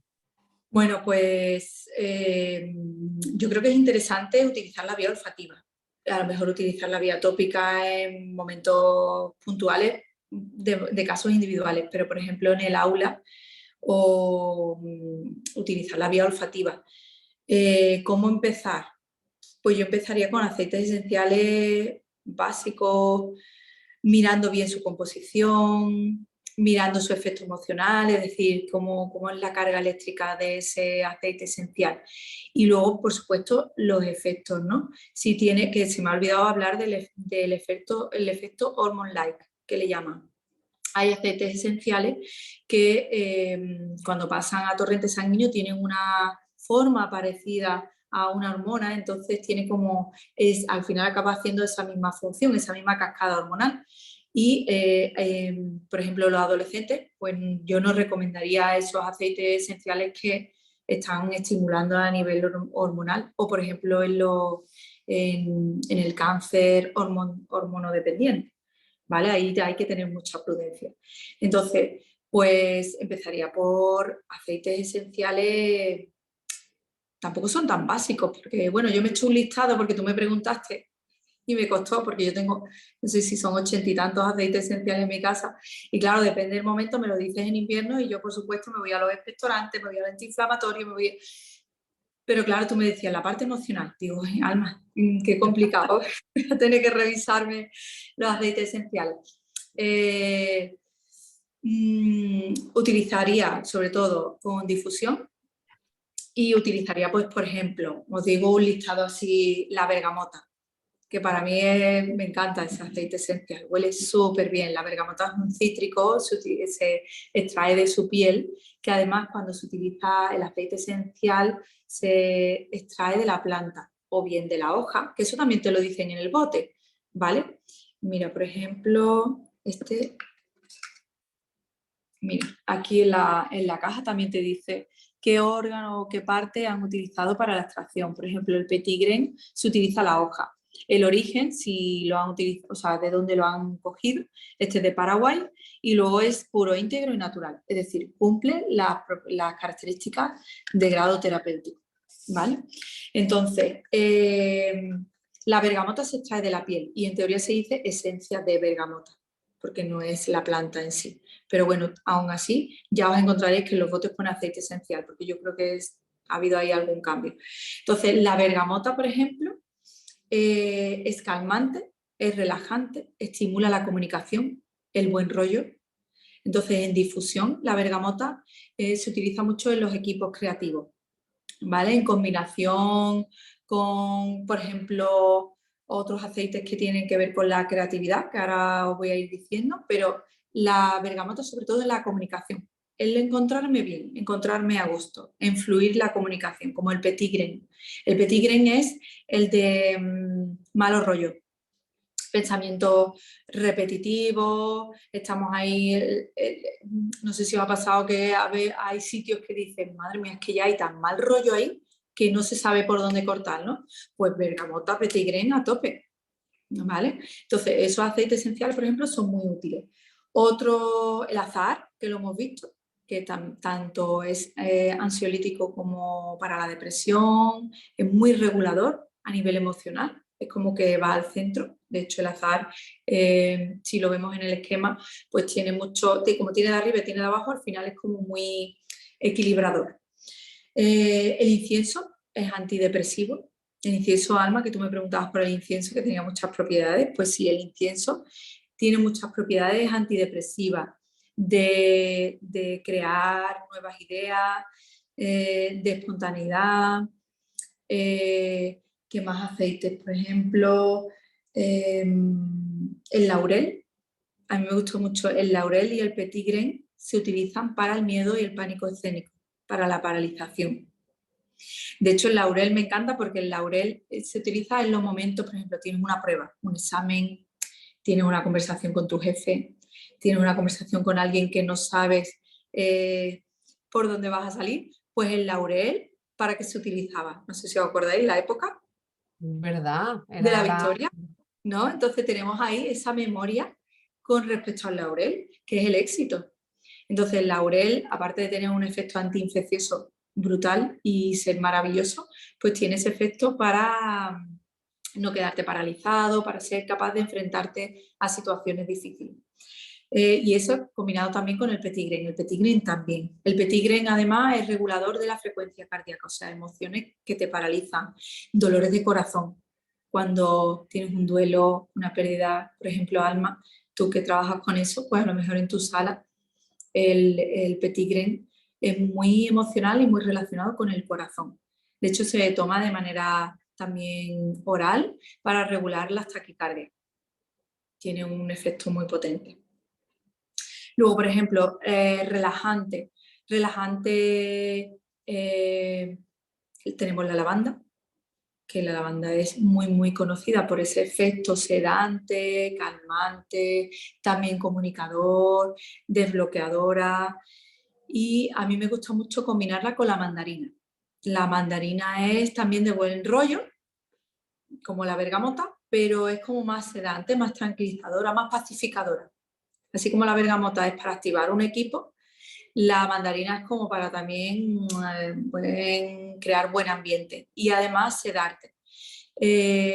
Bueno, pues yo creo que es interesante utilizar la vía olfativa. A lo mejor utilizar la vía tópica en momentos puntuales de casos individuales, pero por ejemplo en el aula o utilizar la vía olfativa. ¿Cómo empezar? Pues yo empezaría con aceites esenciales básicos, mirando bien su composición, mirando su efecto emocional, es decir, cómo es la carga eléctrica de ese aceite esencial. Y luego, por supuesto, los efectos, ¿no? Si tiene, que se me ha olvidado hablar del efecto, el efecto hormone-like, que le llaman. Hay aceites esenciales que cuando pasan a torrente sanguíneo tienen una forma parecida a una hormona, entonces tiene como, al final acaba haciendo esa misma función, esa misma cascada hormonal. Y, por ejemplo, los adolescentes, pues yo no recomendaría esos aceites esenciales que están estimulando a nivel hormonal o, por ejemplo, en el cáncer hormonodependiente. ¿Vale? Ahí ya hay que tener mucha prudencia. Entonces, pues empezaría por aceites esenciales, tampoco son tan básicos, porque bueno, yo me he hecho un listado porque tú me preguntaste y me costó, porque yo tengo, no sé si son 80 y tantos aceites esenciales en mi casa, y claro, depende del momento, me lo dices en invierno y yo por supuesto me voy a los expectorantes, me voy al antiinflamatorio, me voy... Pero claro, tú me decías la parte emocional, digo, "Ay, Alma, qué complicado, voy a tener que revisarme los aceites esenciales. Utilizaría sobre todo con difusión y utilizaría, pues, por ejemplo, os digo un listado así, la bergamota, que para mí me encanta ese aceite esencial, huele súper bien. La bergamota es un cítrico, se extrae de su piel, que además cuando se utiliza el aceite esencial se extrae de la planta o bien de la hoja, que eso también te lo dicen en el bote, ¿vale? Mira, por ejemplo, mira, aquí en la caja también te dice qué órgano o qué parte han utilizado para la extracción. Por ejemplo, el petigren se utiliza la hoja. El origen, si lo han utilizado, o sea, de dónde lo han cogido, este es de Paraguay, y luego es puro, íntegro y natural. Es decir, cumple las características de grado terapéutico. ¿Vale? Entonces, la bergamota se extrae de la piel y en teoría se dice esencia de bergamota, porque no es la planta en sí. Pero bueno, aún así, ya os encontraréis que los botes pone aceite esencial, porque yo creo que ha habido ahí algún cambio. Entonces, la bergamota, por ejemplo, es calmante, es relajante, estimula la comunicación, el buen rollo. Entonces, en difusión, la bergamota se utiliza mucho en los equipos creativos, ¿vale? En combinación con, por ejemplo, otros aceites que tienen que ver con la creatividad, que ahora os voy a ir diciendo, pero la bergamota sobre todo en la comunicación. El encontrarme bien, encontrarme a gusto, en fluir la comunicación, como el petit grain. El petit grain es el de malo rollo, pensamientos repetitivos, estamos ahí, no sé si os ha pasado que hay sitios que dicen, madre mía, es que ya hay tan mal rollo ahí que no se sabe por dónde cortar, ¿no? Pues bergamota, petit grain a tope, ¿vale? Entonces, esos aceites esenciales, por ejemplo, son muy útiles. Otro, el azahar, que lo hemos visto, que tanto es ansiolítico como para la depresión, es muy regulador a nivel emocional, es como que va al centro. De hecho, el azahar, si lo vemos en el esquema, pues tiene mucho, como tiene de arriba y tiene de abajo, al final es como muy equilibrador. El incienso es antidepresivo. El incienso alma, que tú me preguntabas por el incienso, que tenía muchas propiedades, pues sí, el incienso tiene muchas propiedades antidepresivas, de crear nuevas ideas, de espontaneidad. ¿Qué más aceites? Por ejemplo, el laurel. A mí me gustó mucho el laurel y el petit grain se utilizan para el miedo y el pánico escénico, para la paralización. De hecho, el laurel me encanta porque el laurel se utiliza en los momentos, por ejemplo, tienes una prueba, un examen, tienes una conversación con tu jefe, tienes una conversación con alguien que no sabes por dónde vas a salir, pues el laurel, ¿para qué se utilizaba? No sé si os acordáis, la época ¿Verdad? de la Era la... victoria, ¿no? Entonces tenemos ahí esa memoria con respecto al laurel, que es el éxito. Entonces el laurel, aparte de tener un efecto antiinfeccioso brutal y ser maravilloso, pues tiene ese efecto para no quedarte paralizado, para ser capaz de enfrentarte a situaciones difíciles. Y eso combinado también con el petit grain. El petit grain también. El petit grain además es regulador de la frecuencia cardíaca, o sea, emociones que te paralizan, dolores de corazón. Cuando tienes un duelo, una pérdida, por ejemplo, alma, tú que trabajas con eso, pues a lo mejor en tu sala el petit grain es muy emocional y muy relacionado con el corazón. De hecho, se toma de manera también oral para regular las taquicardias. Tiene un efecto muy potente. Luego, por ejemplo, relajante. Relajante, tenemos la lavanda, que la lavanda es muy, muy conocida por ese efecto sedante, calmante, también comunicador, desbloqueadora. Y a mí me gusta mucho combinarla con la mandarina. La mandarina es también de buen rollo, como la bergamota, pero es como más sedante, más tranquilizadora, más pacificadora. Así como la bergamota es para activar un equipo, la mandarina es como para también crear buen ambiente y además sedarte.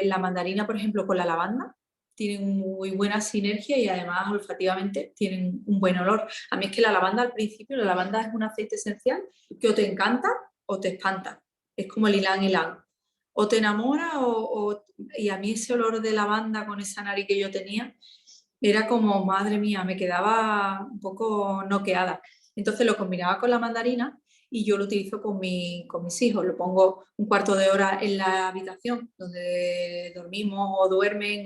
La mandarina, por ejemplo, con la lavanda tienen muy buena sinergia y además olfativamente tienen un buen olor. A mí es que la lavanda al principio, la lavanda es un aceite esencial que o te encanta o te espanta. Es como el ylang ylang. O te enamora y a mí ese olor de lavanda con esa nariz que yo tenía era como, madre mía, me quedaba un poco noqueada. Entonces lo combinaba con la mandarina y yo lo utilizo con mis hijos. Lo pongo un cuarto de hora en la habitación donde dormimos o duermen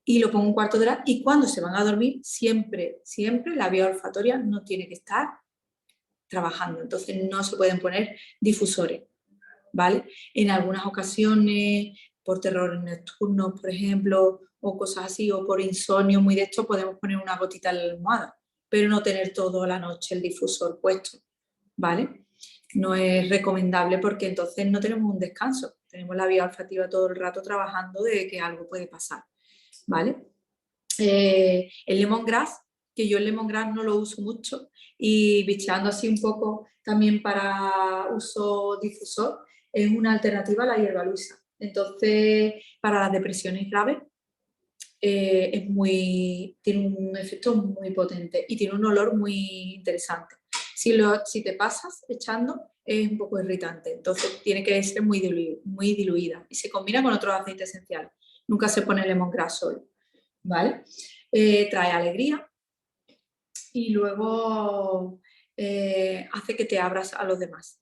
y lo pongo un cuarto de hora y cuando se van a dormir siempre, siempre la vía olfatoria no tiene que estar trabajando. Entonces no se pueden poner difusores, ¿vale? En algunas ocasiones, por terrores nocturnos, por ejemplo, o cosas así, o por insomnio muy de esto, podemos poner una gotita en la almohada, pero no tener toda la noche el difusor puesto, ¿vale? No es recomendable porque entonces no tenemos un descanso, tenemos la vía olfativa todo el rato trabajando de que algo puede pasar, ¿vale? El lemongrass, que yo el lemongrass no lo uso mucho y bicheando así un poco también para uso difusor, es una alternativa a la hierba luisa. Entonces, para las depresiones graves, tiene un efecto muy potente y tiene un olor muy interesante. Si te pasas echando, es un poco irritante, entonces tiene que ser muy diluida y se combina con otros aceites esenciales. Nunca se pone lemongrass solo, ¿vale? Trae alegría y luego hace que te abras a los demás.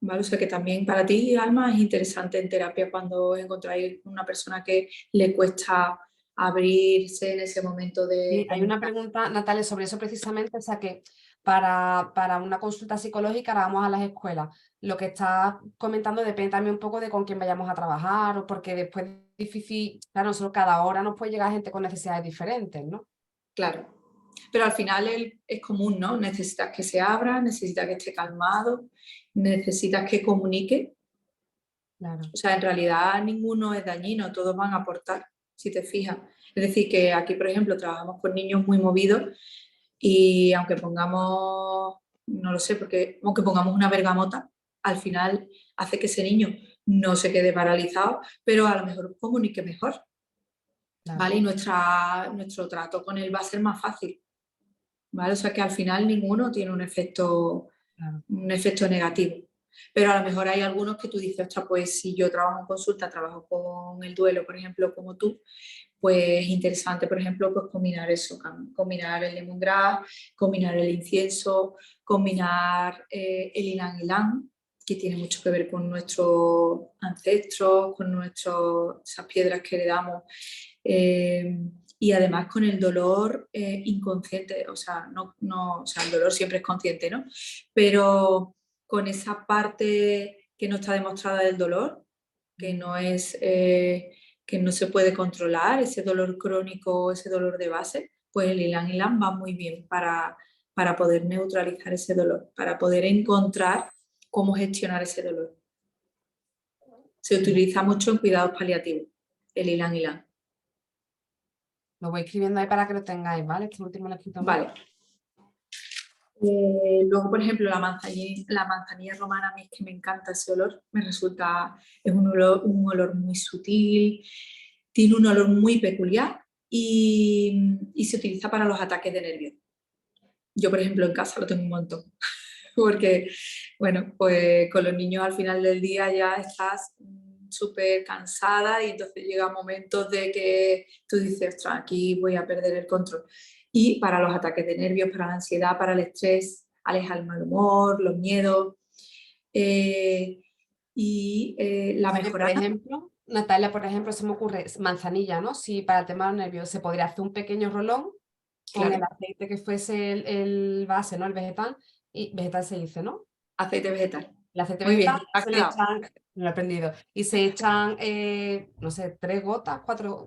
¿Vale? O sea que también para ti, Alma, es interesante en terapia cuando encontráis una persona que le cuesta abrirse en ese momento de Sí, hay una comunicar. pregunta, Natalia, sobre eso precisamente, o sea que para una consulta psicológica ahora vamos a las escuelas. Lo que estás comentando depende también un poco de con quién vayamos a trabajar, o porque después es difícil, claro, nosotros cada hora nos puede llegar gente con necesidades diferentes, ¿no? Claro. Pero al final es común, ¿no? Necesitas que se abra, necesitas que esté calmado, necesitas que comunique. Claro. O sea, en realidad ninguno es dañino, todos van a aportar, si te fijas. Es decir, que aquí, por ejemplo, trabajamos con niños muy movidos y aunque pongamos, no lo sé, porque aunque pongamos una bergamota, al final hace que ese niño no se quede paralizado, pero a lo mejor comunique mejor, Claro, ¿vale? Y nuestro trato con él va a ser más fácil, ¿vale? O sea que al final ninguno tiene claro. un efecto negativo. Pero a lo mejor hay algunos que tú dices, ostras, pues si yo trabajo en consulta, trabajo con el duelo, por ejemplo, como tú, pues es interesante, por ejemplo, pues combinar eso, combinar el lemongrass, combinar el incienso, combinar el ylang ylang, que tiene mucho que ver con nuestros ancestros, con esas piedras que le damos. Y además con el dolor inconsciente, o sea, o sea, el dolor siempre es consciente, ¿no? Pero con esa parte que no está demostrada del dolor, que no es, que no se puede controlar, ese dolor crónico, ese dolor de base, pues el ylang ylang va muy bien para poder neutralizar ese dolor, para poder encontrar cómo gestionar ese dolor. Se utiliza mucho en cuidados paliativos, el ylang ylang. Lo voy escribiendo ahí para que lo tengáis, ¿vale? Este último lo he escrito mal. Vale. Luego, por ejemplo, la manzanilla romana, a mí es que me encanta ese olor, es un olor muy sutil, tiene un olor muy peculiar y se utiliza para los ataques de nervios. Yo, por ejemplo, en casa lo tengo un montón, porque, bueno, pues con los niños al final del día ya estás súper cansada y entonces llega momentos de que tú dices, ostras, aquí voy a perder el control. Y para los ataques de nervios, para la ansiedad, para el estrés, aleja el mal humor, los miedos. La Oye, por mejorana, ejemplo, Natalia, por ejemplo, se me ocurre manzanilla, ¿no? Si para el tema de los nervios se podría hacer un pequeño rolón con el claro, aceite que fuese el base, ¿no? El vegetal, y vegetal se dice, ¿no? aceite vegetal. El aceite Muy bien, vegetal te ha se le quedado. echan, me lo he aprendido, y se echan, no sé, 3 gotas,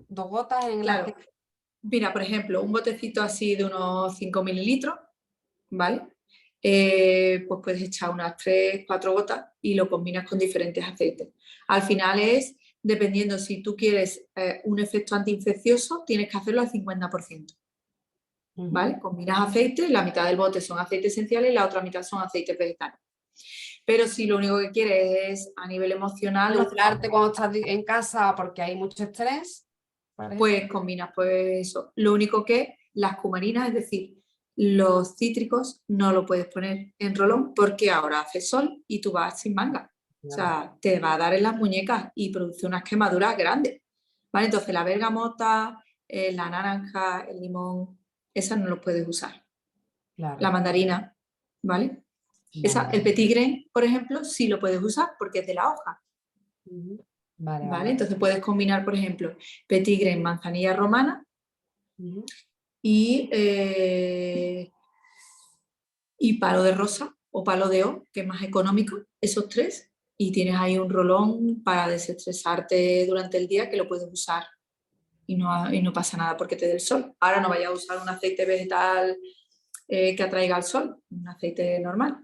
2 gotas en el Claro. aceite. Mira, por ejemplo, un botecito así de unos 5 mililitros, ¿vale? Pues puedes echar unas 3, 4 gotas y lo combinas con diferentes aceites. Al final es, dependiendo si tú quieres un efecto antiinfeccioso, tienes que hacerlo al 50%, Ujú. ¿vale? Combinas aceite, la mitad del bote son aceites esenciales y la otra mitad son aceites vegetales. Pero si lo único que quieres es a nivel emocional, Nublarte cuando estás en casa porque hay mucho estrés, por ejemplo. pues combinas pues eso. Lo único que las cumarinas, es decir, los cítricos no lo puedes poner en rolón porque ahora hace sol y tú vas sin manga. O Claro. sea, te va a dar en las muñecas y produce unas quemaduras grandes. ¿Vale? Entonces la bergamota, la naranja, el limón, esas no los puedes usar. La Claro. mandarina, ¿vale? Vale, El vale. petit grain, por ejemplo, sí lo puedes usar porque es de la hoja. Ujú. Vale, ¿Vale? vale. Entonces puedes combinar, por ejemplo, petit grain, manzanilla romana Ujú. y, y palo de rosa o palo de o, que es más económico, esos tres, y tienes ahí un rolón para desestresarte durante el día que lo puedes usar y no pasa nada porque te dé el sol. Ahora no vayas a usar un aceite vegetal que atraiga al sol, un aceite normal,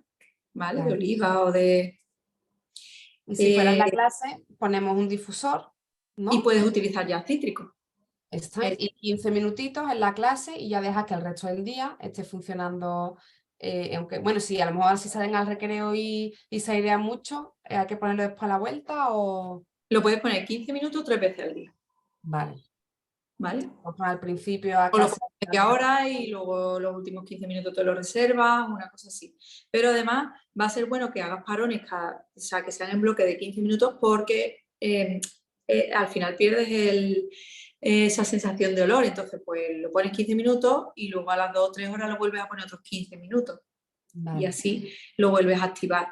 ¿vale? De Claro. oliva o de... Y si fuera en eh, la clase, ponemos un difusor, y ¿no? puedes utilizar ya cítrico. Está, y 15 minutitos en la clase y ya dejas que el resto del día esté funcionando. Aunque, bueno, sí, a lo mejor si salen al recreo y se airean mucho, hay que ponerlo después a la vuelta o... Lo puedes poner 15 minutos 3 veces al día, Vale, ¿vale? pues al principio a O lo casi... pones media hora y luego los últimos 15 minutos te lo reservas, una cosa así. Pero además va a ser bueno que hagas parones, o sea, que sean en bloque de 15 minutos porque al final pierdes esa sensación de olor. Entonces, pues lo pones 15 minutos y luego a las 2 o 3 horas lo vuelves a poner otros 15 minutos. Y Vale, así lo vuelves a activar.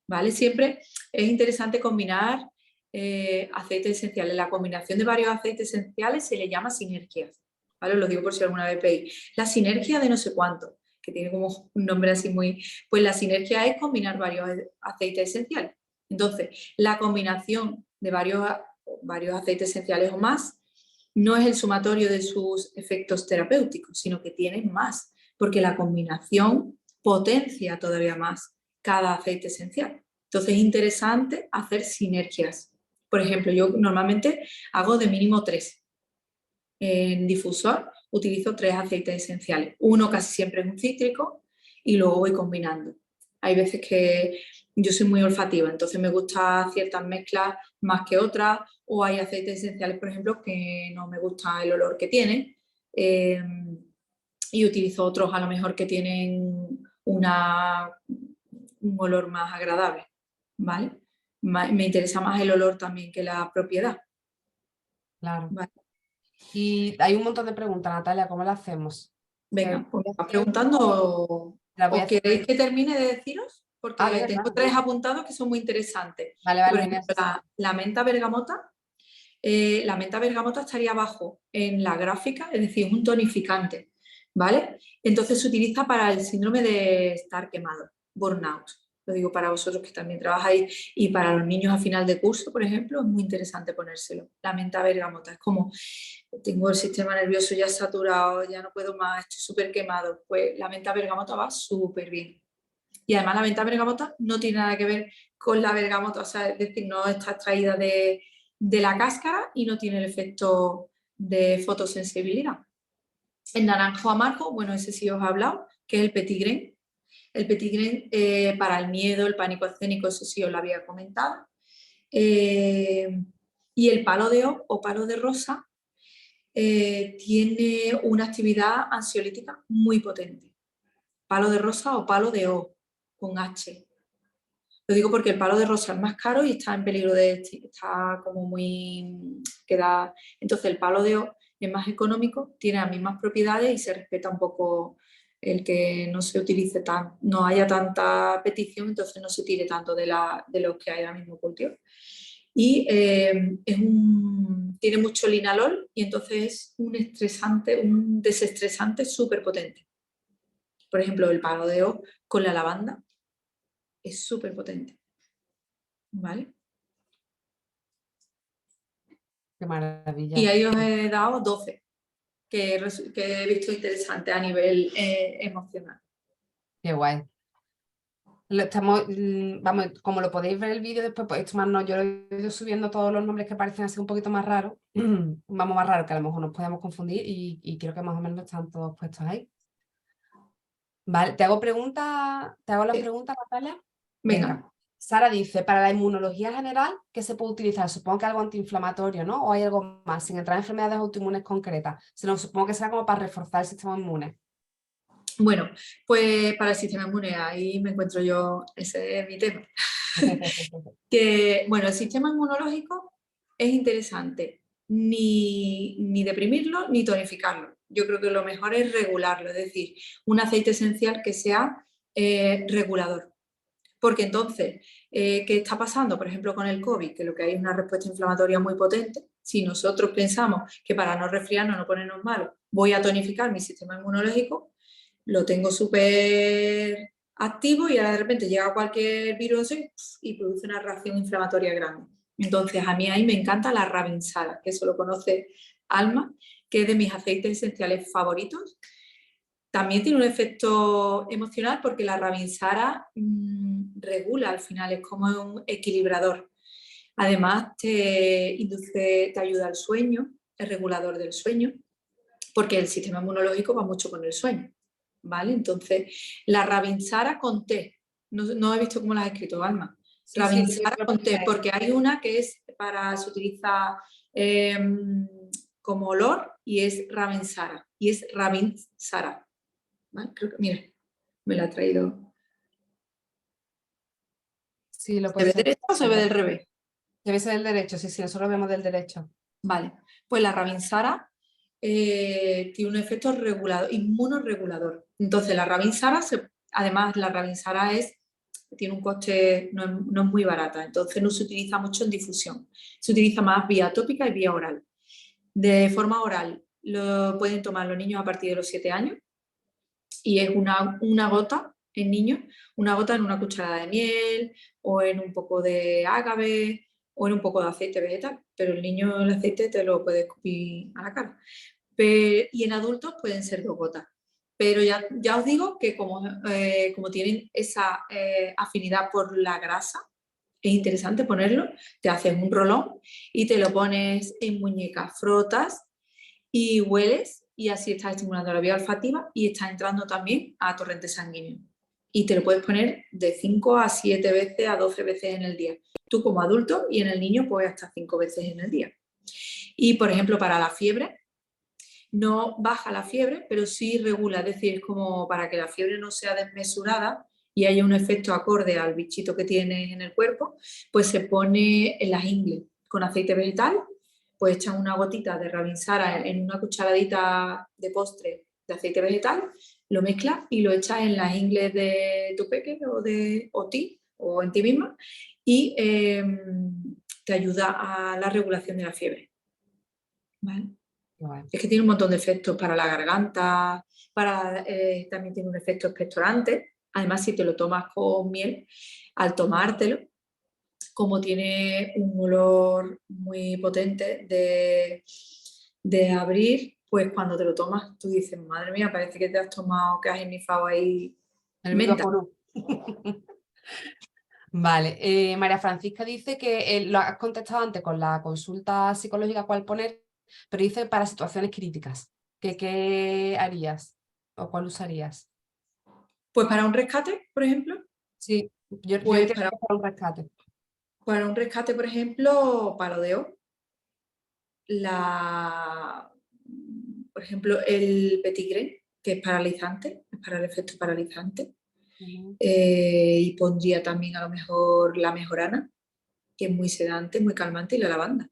¿Vale? Siempre es interesante combinar aceites esenciales. La combinación de varios aceites esenciales se le llama sinergia. ¿Vale? Os lo digo por si alguna vez veis. La sinergia de no sé cuánto, que tiene como un nombre así muy... Pues la sinergia es combinar varios aceites esenciales. Entonces, la combinación de varios aceites esenciales o más no es el sumatorio de sus efectos terapéuticos, sino que tienen más, porque la combinación potencia todavía más cada aceite esencial. Entonces es interesante hacer sinergias. Por ejemplo, yo normalmente hago de mínimo 3. En difusor utilizo 3 aceites esenciales. Uno casi siempre es un cítrico y luego voy combinando. Hay veces que yo soy muy olfativa, entonces me gusta ciertas mezclas más que otras, o hay aceites esenciales, por ejemplo, que no me gusta el olor que tienen. Y utilizo otros a lo mejor que tienen un olor más agradable, ¿vale? Me interesa más el olor también que la propiedad, claro. ¿vale? Y hay un montón de preguntas, Natalia, ¿cómo lo hacemos? ¿Te Venga, pues voy me vas haciendo preguntando las voy o queréis haciendo? que termine de deciros, Ah, de porque tengo verdad. 3 apuntados que son muy interesantes. Vale, Por vale, ejemplo, genial. la menta bergamota. La menta bergamota estaría abajo en la gráfica, es decir, es un tonificante, ¿vale? Entonces se utiliza para el síndrome de estar quemado, burnout. Lo digo para vosotros que también trabajáis y para los niños a final de curso, por ejemplo, es muy interesante ponérselo. La menta bergamota es como, tengo el sistema nervioso ya saturado, ya no puedo más, estoy súper quemado. Pues la menta bergamota va súper bien. Y además la menta bergamota no tiene nada que ver con la bergamota, o sea, es decir, no está extraída de la cáscara y no tiene el efecto de fotosensibilidad. El naranjo amargo, bueno, ese sí os he hablado, que es el petit grain. El petit grain para el miedo, el pánico escénico, eso sí os lo había comentado. Y el palo de o palo de rosa tiene una actividad ansiolítica muy potente. Palo de rosa o palo de o, con H. Lo digo porque el palo de rosa es más caro y está en peligro está como muy... Queda... Entonces el palo de o es más económico, tiene las mismas propiedades y se respeta un poco el que no se utilice no haya tanta petición, entonces no se tire tanto de los que hay ahora mismo cultivo. Y tiene mucho linalol y entonces es un estresante, un desestresante súper potente. Por ejemplo, el palo de ojo con la lavanda es súper potente. ¿Vale? Qué maravilla. Y ahí os he dado 12 que he visto interesante a nivel emocional. Qué guay. Vamos, como lo podéis ver el vídeo después, pues esto más no, yo lo he ido subiendo todos los nombres que parecen así un poquito más raros, vamos, más raros, que a lo mejor nos podemos confundir y creo que más o menos están todos puestos ahí. Vale, ¿te hago las preguntas, Natalia? Venga. Sara dice, para la inmunología general, ¿qué se puede utilizar? Supongo que algo antiinflamatorio, ¿no? ¿O hay algo más? Sin entrar en enfermedades autoinmunes concretas. Supongo que será como para reforzar el sistema inmune. Bueno, pues para el sistema inmune, ahí me encuentro yo, ese es mi tema. Que, bueno, el sistema inmunológico es interesante, ni deprimirlo ni tonificarlo. Yo creo que lo mejor es regularlo, es decir, un aceite esencial que sea regulador. Porque entonces, ¿qué está pasando? Por ejemplo, con el COVID, que lo que hay es una respuesta inflamatoria muy potente. Si nosotros pensamos que para no resfriarnos, no ponernos malos, voy a tonificar mi sistema inmunológico, lo tengo súper activo y ahora de repente llega cualquier virus y produce una reacción inflamatoria grande. Entonces, a mí ahí me encanta la Rabinsara, que eso lo conoce Alma, que es de mis aceites esenciales favoritos. También tiene un efecto emocional porque la Rabinsara regula al final, es como un equilibrador. Además, te ayuda al sueño, es regulador del sueño, porque el sistema inmunológico va mucho con el sueño. ¿Vale? Entonces, la Rabinsara con té, no he visto cómo la has escrito, Alma. Sí, Rabinsara con té, sí, porque hay una que se utiliza como olor y es Rabinsara, y es Rabinsara. ¿Vale? Creo que, mira, me la ha traído. sí, lo ¿Se ve puedes hacer. derecho o se ve del revés? Debe ser del derecho, sí, nosotros vemos del derecho. Vale, pues la Rabinsara tiene un efecto regulador, inmunoregulador. Entonces, la Rabinsara, además, la Rabinsara tiene un coste, no es muy barata, entonces no se utiliza mucho en difusión. Se utiliza más vía tópica y vía oral. De forma oral, lo pueden tomar los niños a partir de los 7 años y es una gota en niños, una gota en una cucharada de miel o en un poco de ágave o en un poco de aceite vegetal, pero el niño el aceite te lo puede escupir a la cara. Y en adultos pueden ser 2 gotas. Pero ya os digo que como tienen esa afinidad por la grasa, es interesante ponerlo, te haces un rolón y te lo pones en muñecas, frotas y hueles y así estás estimulando la vía olfativa y estás entrando también a torrente sanguíneo. Y te lo puedes poner de 5 a 7 veces a 12 veces en el día. Tú como adulto y en el niño pues hasta 5 veces en el día. Y por ejemplo para la fiebre, no baja la fiebre, pero sí regula, es decir, es como para que la fiebre no sea desmesurada y haya un efecto acorde al bichito que tienes en el cuerpo, pues se pone en las ingles con aceite vegetal, pues echan una gotita de Rabinsara en una cucharadita de postre de aceite vegetal, lo mezclas y lo echas en las ingles de tu pequeño o ti o en ti misma y te ayuda a la regulación de la fiebre. ¿Vale? Bueno. Es que tiene un montón de efectos para la garganta, también tiene un efecto expectorante. Además, si te lo tomas con miel, al tomártelo, como tiene un olor muy potente de abrir, pues cuando te lo tomas, tú dices, madre mía, parece que te has tomado, que has esnifado ahí El viva menta. por un. Vale, María Francisca dice que lo has contestado antes con la consulta psicológica cuál poner, pero dice para situaciones críticas. ¿Qué harías o cuál usarías? Pues para un rescate, por ejemplo, Sí, yo pues entiendo que para un rescate. para un rescate, por ejemplo, palodeo, la, por ejemplo, el petigren, que es paralizante, es para el efecto paralizante. Y pondría también a lo mejor la mejorana, que es muy sedante, muy calmante, y la lavanda.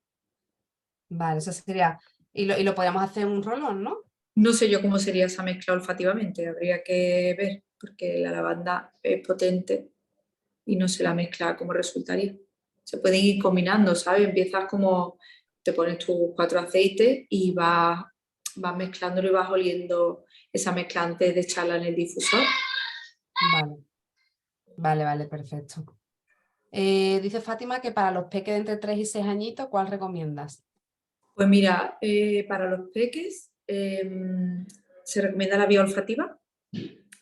Vale, eso sería Y lo podríamos hacer en un rolón, ¿no? No sé yo cómo sería esa mezcla olfativamente, habría que ver, porque la lavanda es potente y no sé la mezcla cómo resultaría. Se pueden ir combinando, ¿sabes? Empiezas como, te pones tus 4 aceites y vas mezclándolo y vas oliendo esa mezcla antes de echarla en el difusor. Vale, vale, perfecto. Dice Fátima que para los peques de entre 3 y 6 añitos, ¿cuál recomiendas? Pues mira, para los peques se recomienda la vía olfativa,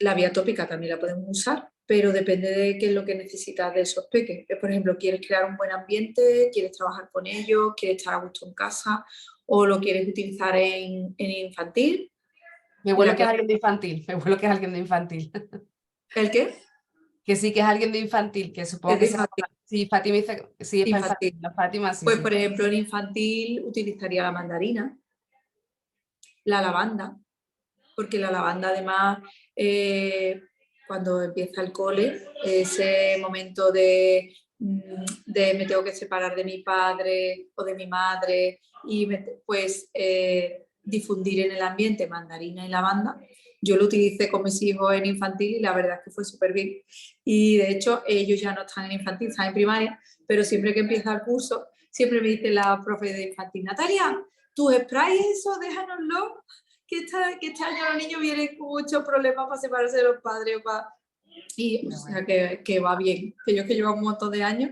la vía tópica también la podemos usar, pero depende de qué es lo que necesitas de esos peques. Por ejemplo, quieres crear un buen ambiente, quieres trabajar con ellos, quieres estar a gusto en casa o lo quieres utilizar en infantil. Me La vuelo que es clase- alguien de infantil, me vuelo que es alguien de infantil. ¿El qué? Que sí que es alguien de infantil, que supongo Es que de será... infantil. Sí, Fátima dice sí, es para infantil. Infantil. La Fátima sí, Pues, sí. por ejemplo, en infantil utilizaría la mandarina, la lavanda, porque la lavanda además, cuando empieza el cole, ese momento de me tengo que separar de mi padre o de mi madre y pues difundir en el ambiente mandarina y lavanda. Yo lo utilicé con mis hijos en infantil y la verdad es que fue súper bien. Y de hecho ellos ya no están en infantil, están en primaria, pero siempre que empieza el curso, siempre me dice la profe de infantil, Natalia, tus sprays eso, déjanoslo, que este año los niños vienen con muchos problemas para separarse de los padres. Y o sea, que va bien. Que yo que llevo un montón de años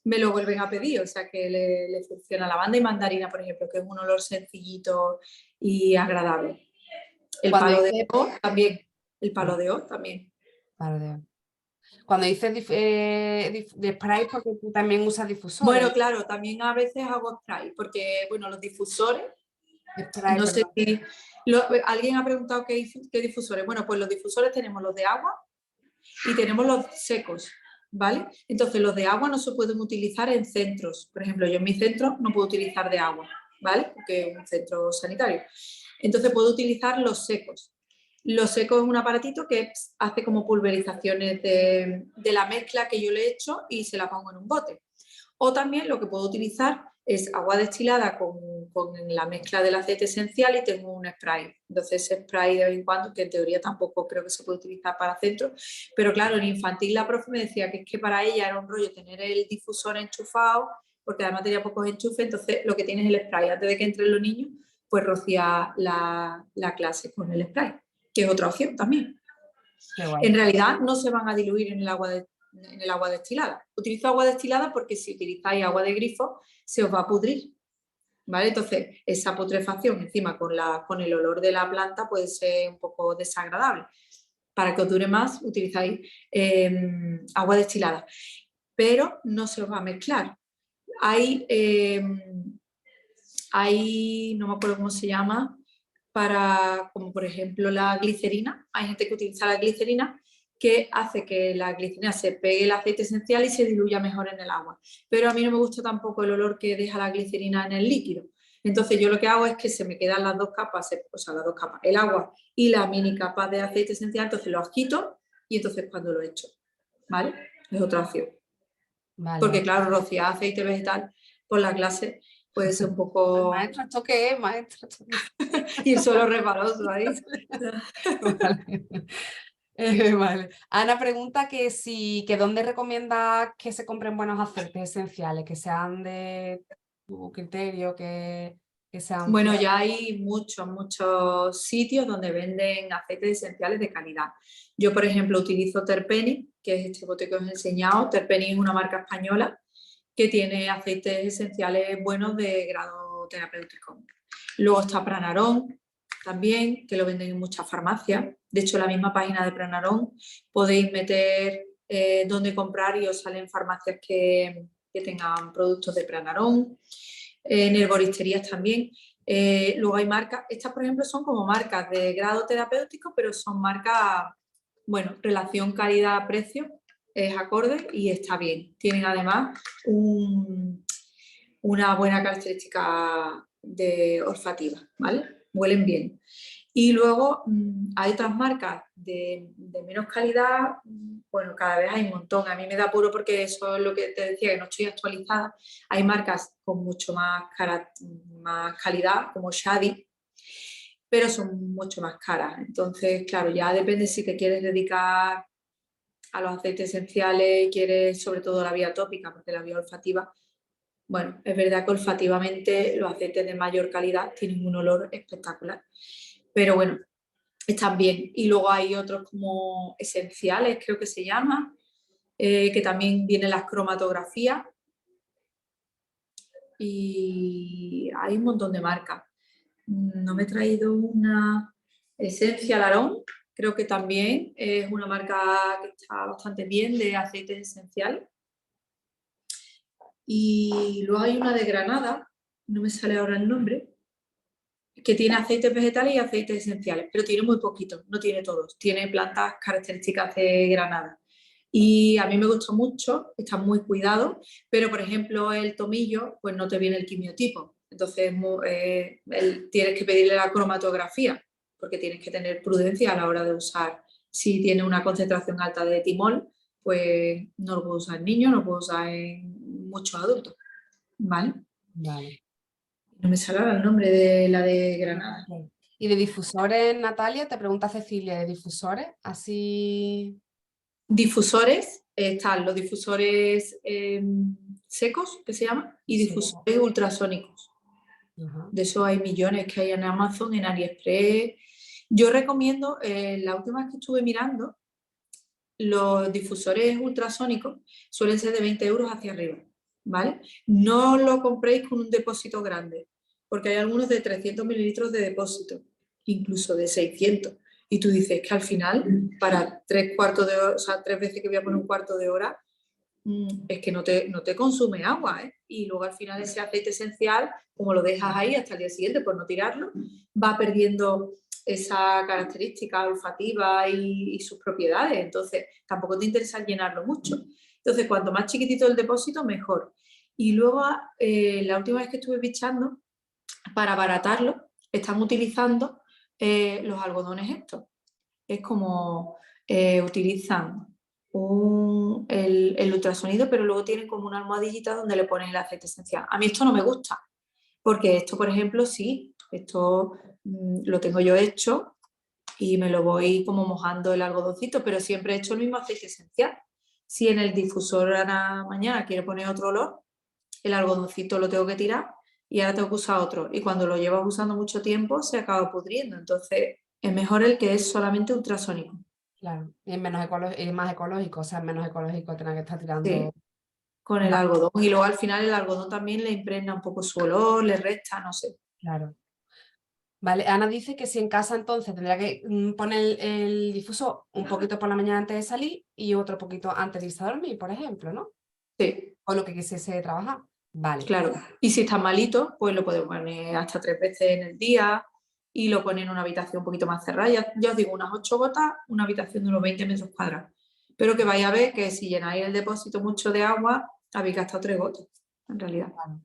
me lo vuelven a pedir, o sea que le funciona lavanda y mandarina, por ejemplo, que es un olor sencillito y agradable. El Cuando palo de dice... ojo también. El palo de ojo también. Cuando dices de spray, porque tú también usas Bueno, difusores. claro, también a veces hago spray, porque bueno, los difusores, Spray, no sé perdón. si alguien ha preguntado qué difusores. Bueno, pues los difusores tenemos los de agua y tenemos los secos, ¿vale? Entonces los de agua no se pueden utilizar en centros. Por ejemplo, yo en mi centro no puedo utilizar de agua, ¿vale? Porque es un centro sanitario. Entonces puedo utilizar los secos. Los secos es un aparatito que hace como pulverizaciones de la mezcla que yo le he hecho y se la pongo en un bote. O también lo que puedo utilizar es agua destilada con la mezcla del aceite esencial y tengo un spray. Entonces ese spray de vez en cuando, que en teoría tampoco creo que se puede utilizar para centros, pero claro, en infantil la profe me decía que es que para ella era un rollo tener el difusor enchufado, porque además tenía pocos enchufes, entonces lo que tienes es el spray. Antes de que entren los niños, pues rocía la clase con el spray, que es otra opción también. Qué guay. En realidad no se van a diluir en el agua destilada. Utilizo agua destilada porque si utilizáis agua de grifo se os va a pudrir, ¿vale? Entonces esa putrefacción encima con el olor de la planta puede ser un poco desagradable. Para que os dure más utilizáis agua destilada, pero no se os va a mezclar. Hay, no me acuerdo cómo se llama, como por ejemplo la glicerina. Hay gente que utiliza la glicerina que hace que la glicerina se pegue el aceite esencial y se diluya mejor en el agua. Pero a mí no me gusta tampoco el olor que deja la glicerina en el líquido. Entonces yo lo que hago es que se me quedan las dos capas, o sea, las dos capas, el agua y la mini capa de aceite esencial, entonces los quito y entonces cuando lo echo, ¿vale? Es otra opción. Vale, Porque vale. claro, rociar aceite vegetal por la clase puede ser un poco... Maestra, ¿esto qué es, maestra? ¿Esto qué es? y el suelo resbaloso ahí. Vale. Vale. Ana pregunta que si, que dónde recomienda que se compren buenos aceites esenciales, que sean de tu criterio, que sean Bueno, fiables. ya hay muchos sitios donde venden aceites esenciales de calidad. Yo, por ejemplo, utilizo Terpeni, que es este bote que os he enseñado. Terpeni es una marca española que tiene aceites esenciales buenos de grado terapéutico. Luego está Pranarom también, que lo venden en muchas farmacias. De hecho, en la misma página de Pranarom podéis meter dónde comprar y os salen farmacias que tengan productos de Pranarom. En herboristerías también. Luego hay marcas, estas por ejemplo son como marcas de grado terapéutico, pero son marcas, bueno, relación calidad-precio es acorde y está bien. Tienen además una buena característica de olfativa, ¿vale? Huelen bien. Y luego hay otras marcas de menos calidad, bueno, cada vez hay un montón. A mí me da apuro porque eso es lo que te decía, que no estoy actualizada. Hay marcas con mucho más calidad, como Shadi, pero son mucho más caras. Entonces, claro, ya depende si te quieres dedicar a los aceites esenciales y quieres sobre todo la vía tópica, porque la vía olfativa, bueno, es verdad que olfativamente los aceites de mayor calidad tienen un olor espectacular, pero bueno, están bien. Y luego hay otros como esenciales, creo que se llama, que también vienen las cromatografías y hay un montón de marcas. No me he traído una esencia Larón, creo que también es una marca que está bastante bien de aceites esenciales. Y luego hay una de Granada, no me sale ahora el nombre, que tiene aceites vegetales y aceites esenciales, pero tiene muy poquitos, no tiene todos. Tiene plantas características de Granada. Y a mí me gusta mucho, está muy cuidado, pero por ejemplo el tomillo, pues no te viene el quimiotipo. Entonces tienes que pedirle la cromatografía, porque tienes que tener prudencia a la hora de usar. Si tiene una concentración alta de timol, pues no lo puedo usar en niños, no lo puedo usar en muchos adultos. ¿Vale? Vale. No me sale el nombre de la de Granada. Y de difusores, Natalia, te pregunta Cecilia, ¿de difusores? Así... Difusores, están los difusores secos, que se llaman, y Sí. difusores ultrasónicos. De eso hay millones que hay en Amazon, en AliExpress. Yo recomiendo, la última vez que estuve mirando, los difusores ultrasónicos suelen ser de 20 euros hacia arriba, ¿vale? No lo compréis con un depósito grande, porque hay algunos de 300 mililitros de depósito, incluso de 600. Y tú dices que al final, para 3 cuartos de hora, o sea, 3 veces que voy a poner un cuarto de hora, es que no te consume agua, ¿eh? Y luego al final ese aceite esencial, como lo dejas ahí hasta el día siguiente por no tirarlo, va perdiendo esa característica olfativa y sus propiedades. Entonces, tampoco te interesa llenarlo mucho. Entonces, cuanto más chiquitito el depósito, mejor. Y luego, la última vez que estuve bichando, para abaratarlo, están utilizando los algodones estos. Es como utilizan el ultrasonido, pero luego tienen como una almohadillita donde le ponen el aceite esencial. A mí esto no me gusta, porque esto, por ejemplo, sí, esto lo tengo yo hecho y me lo voy como mojando el algodoncito, pero siempre he hecho el mismo aceite esencial. Si en el difusor a la mañana quiero poner otro olor, el algodoncito lo tengo que tirar y ahora tengo que usar otro. Y cuando lo llevas usando mucho tiempo se acaba pudriendo. Entonces es mejor el que es solamente ultrasónico. Claro, y es más ecológico, o sea, es menos ecológico tener que estar tirando... Sí, con el algodón. Y luego al final el algodón también le impregna un poco su olor, le resta, no sé. Claro. Vale, Ana dice que si en casa entonces tendría que poner el difusor un poquito por la mañana antes de salir y otro poquito antes de irse a dormir, por ejemplo, ¿no? Sí, O lo que quisiese trabajar. Vale, claro. Y si está malito, pues lo puedo poner hasta 3 veces en el día y lo pone en una habitación un poquito más cerrada. Ya os digo, unas 8 gotas, una habitación de unos 20 metros cuadrados. Pero que vais a ver que si llenáis el depósito mucho de agua, habéis gastado 3 gotas, en realidad. claro,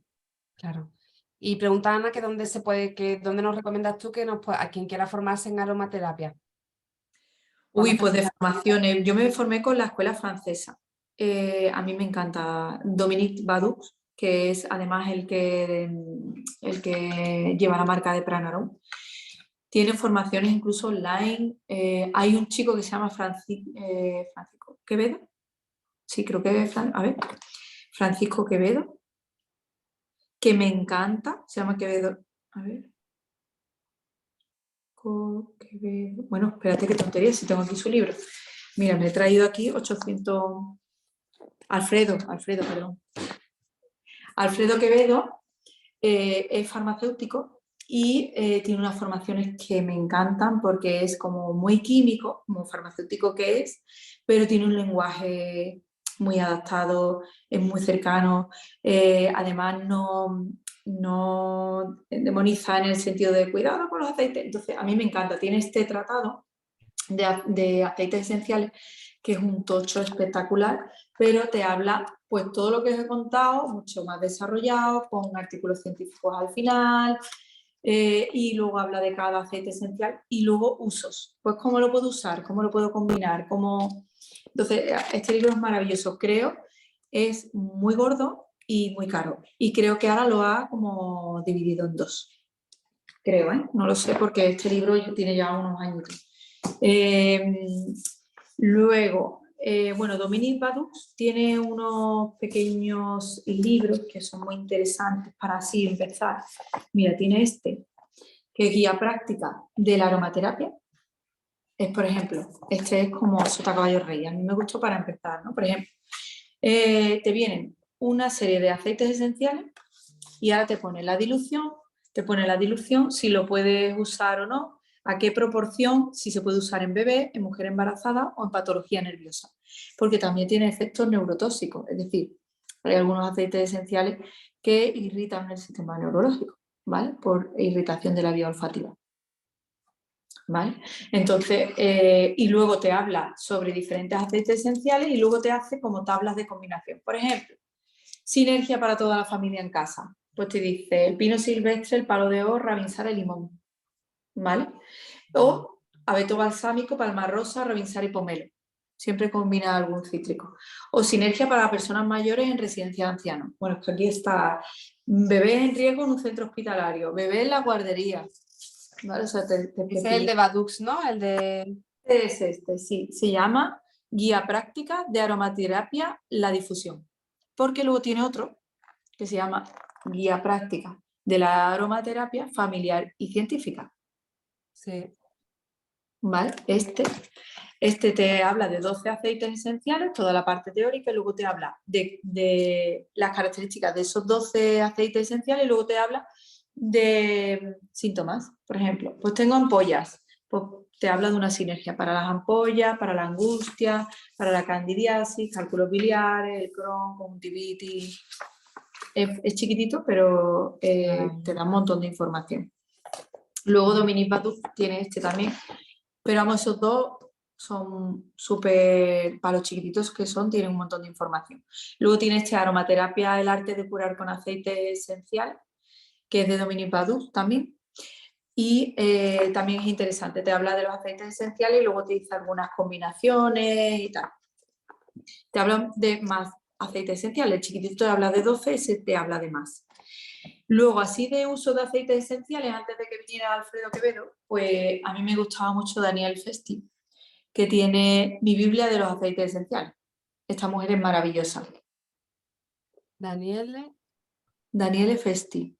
claro. Y pregunta Ana que dónde se puede, que dónde nos recomiendas tú que a quien quiera formarse en aromaterapia. Uy, ¿Cuándo pues de empezar? formaciones. Yo me formé con la escuela francesa. A mí me encanta Dominique Badoux, que es además el que lleva la marca de Pranarom. Tiene formaciones incluso online. Hay un chico que se llama Francisco Quevedo. Sí, creo que es a ver, Francisco Quevedo, que me encanta. Se llama Quevedo. A ver. Quevedo. Bueno, espérate qué tontería si tengo aquí su libro. Mira, me he traído aquí 800. Alfredo, perdón. Alfredo Quevedo es farmacéutico y tiene unas formaciones que me encantan porque es como muy químico, como farmacéutico que es, pero tiene un lenguaje muy adaptado, es muy cercano, además no demoniza en el sentido de cuidado con los aceites. Entonces, a mí me encanta. Tiene este tratado de aceites esenciales que es un tocho espectacular, pero te habla pues todo lo que os he contado, mucho más desarrollado, con artículos científicos al final, y luego habla de cada aceite esencial y luego usos. Pues cómo lo puedo usar, cómo lo puedo combinar, cómo... Entonces, este libro es maravilloso, creo, es muy gordo y muy caro. Y creo que ahora lo ha como dividido en dos. Creo, ¿eh? No lo sé porque este libro tiene ya unos años. Luego, bueno, Dominique Badux tiene unos pequeños libros que son muy interesantes para así empezar. Mira, tiene este, que es guía práctica de la aromaterapia. Es, por ejemplo, este es como Sota Caballo Rey. A mí me gustó para empezar, ¿no? Por ejemplo, te vienen una serie de aceites esenciales y ahora te pone la dilución, si lo puedes usar o no, a qué proporción, si se puede usar en bebé, en mujer embarazada o en patología nerviosa, porque también tiene efectos neurotóxicos, es decir, hay algunos aceites esenciales que irritan el sistema neurológico, ¿vale? Por irritación de la vía olfativa. ¿Vale? Entonces, y luego te habla sobre diferentes aceites esenciales y luego te hace como tablas de combinación. Por ejemplo, sinergia para toda la familia en casa. Pues te dice el pino silvestre, el palo de oro, rabinsar y limón. ¿Vale? O abeto balsámico, palma rosa, rabinsar y pomelo. Siempre combina algún cítrico. O sinergia para personas mayores en residencia de ancianos. Bueno, es que aquí está bebé en riesgo en un centro hospitalario, bebé en la guardería. ¿Vale? O sea, te Es el de Badux, ¿no? El de... es este, sí, se llama Guía Práctica de Aromaterapia, la difusión. Porque luego tiene otro que se llama Guía Práctica de la Aromaterapia Familiar y Científica. Sí. ¿Vale? Este te habla de 12 aceites esenciales, toda la parte teórica, y luego te habla de las características de esos 12 aceites esenciales, y luego te habla de síntomas. Por ejemplo, pues tengo ampollas, pues te habla de una sinergia para las ampollas, para la angustia, para la candidiasis, cálculos biliares, el Crohn, conjuntivitis. Es chiquitito, pero te da un montón de información. Luego Dominique Badux tiene este también, pero vamos, esos dos son súper, para los chiquititos que son, tienen un montón de información. Luego tiene este Aromaterapia, el arte de curar con aceite esencial, que es de Dominique Badux también. Y también es interesante, te habla de los aceites esenciales y luego te dice algunas combinaciones y tal. Te hablan de más aceites esenciales, el chiquitito te habla de 12, ese te habla de más. Luego, así de uso de aceites esenciales, antes de que viniera Alfredo Quevedo, pues a mí me gustaba mucho Daniel Festi, que tiene mi Biblia de los aceites esenciales. Esta mujer es maravillosa. Daniele. Daniele Festi.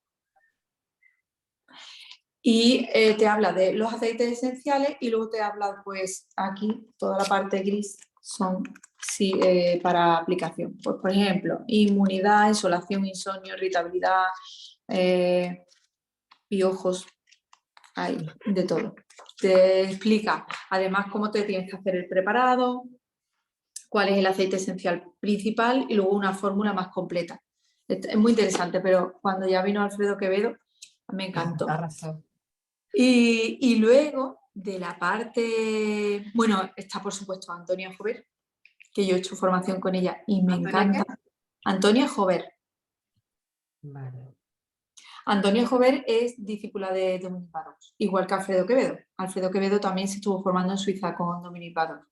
Y te habla de los aceites esenciales y luego te habla, pues aquí, toda la parte gris son sí, para aplicación. Pues, por ejemplo, inmunidad, insolación, insomnio, irritabilidad, piojos, hay de todo. Te explica además cómo te tienes que hacer el preparado, cuál es el aceite esencial principal y luego una fórmula más completa. Es muy interesante, pero cuando ya vino Alfredo Quevedo me encantó. Y luego de la parte, bueno, está por supuesto Antonia Jover, que yo he hecho formación con ella y me encanta. Antonia Jover. Vale. Antonia Jover es discípula de Dominique Badux, igual que Alfredo Quevedo. Alfredo Quevedo también se estuvo formando en Suiza con Dominique Badux.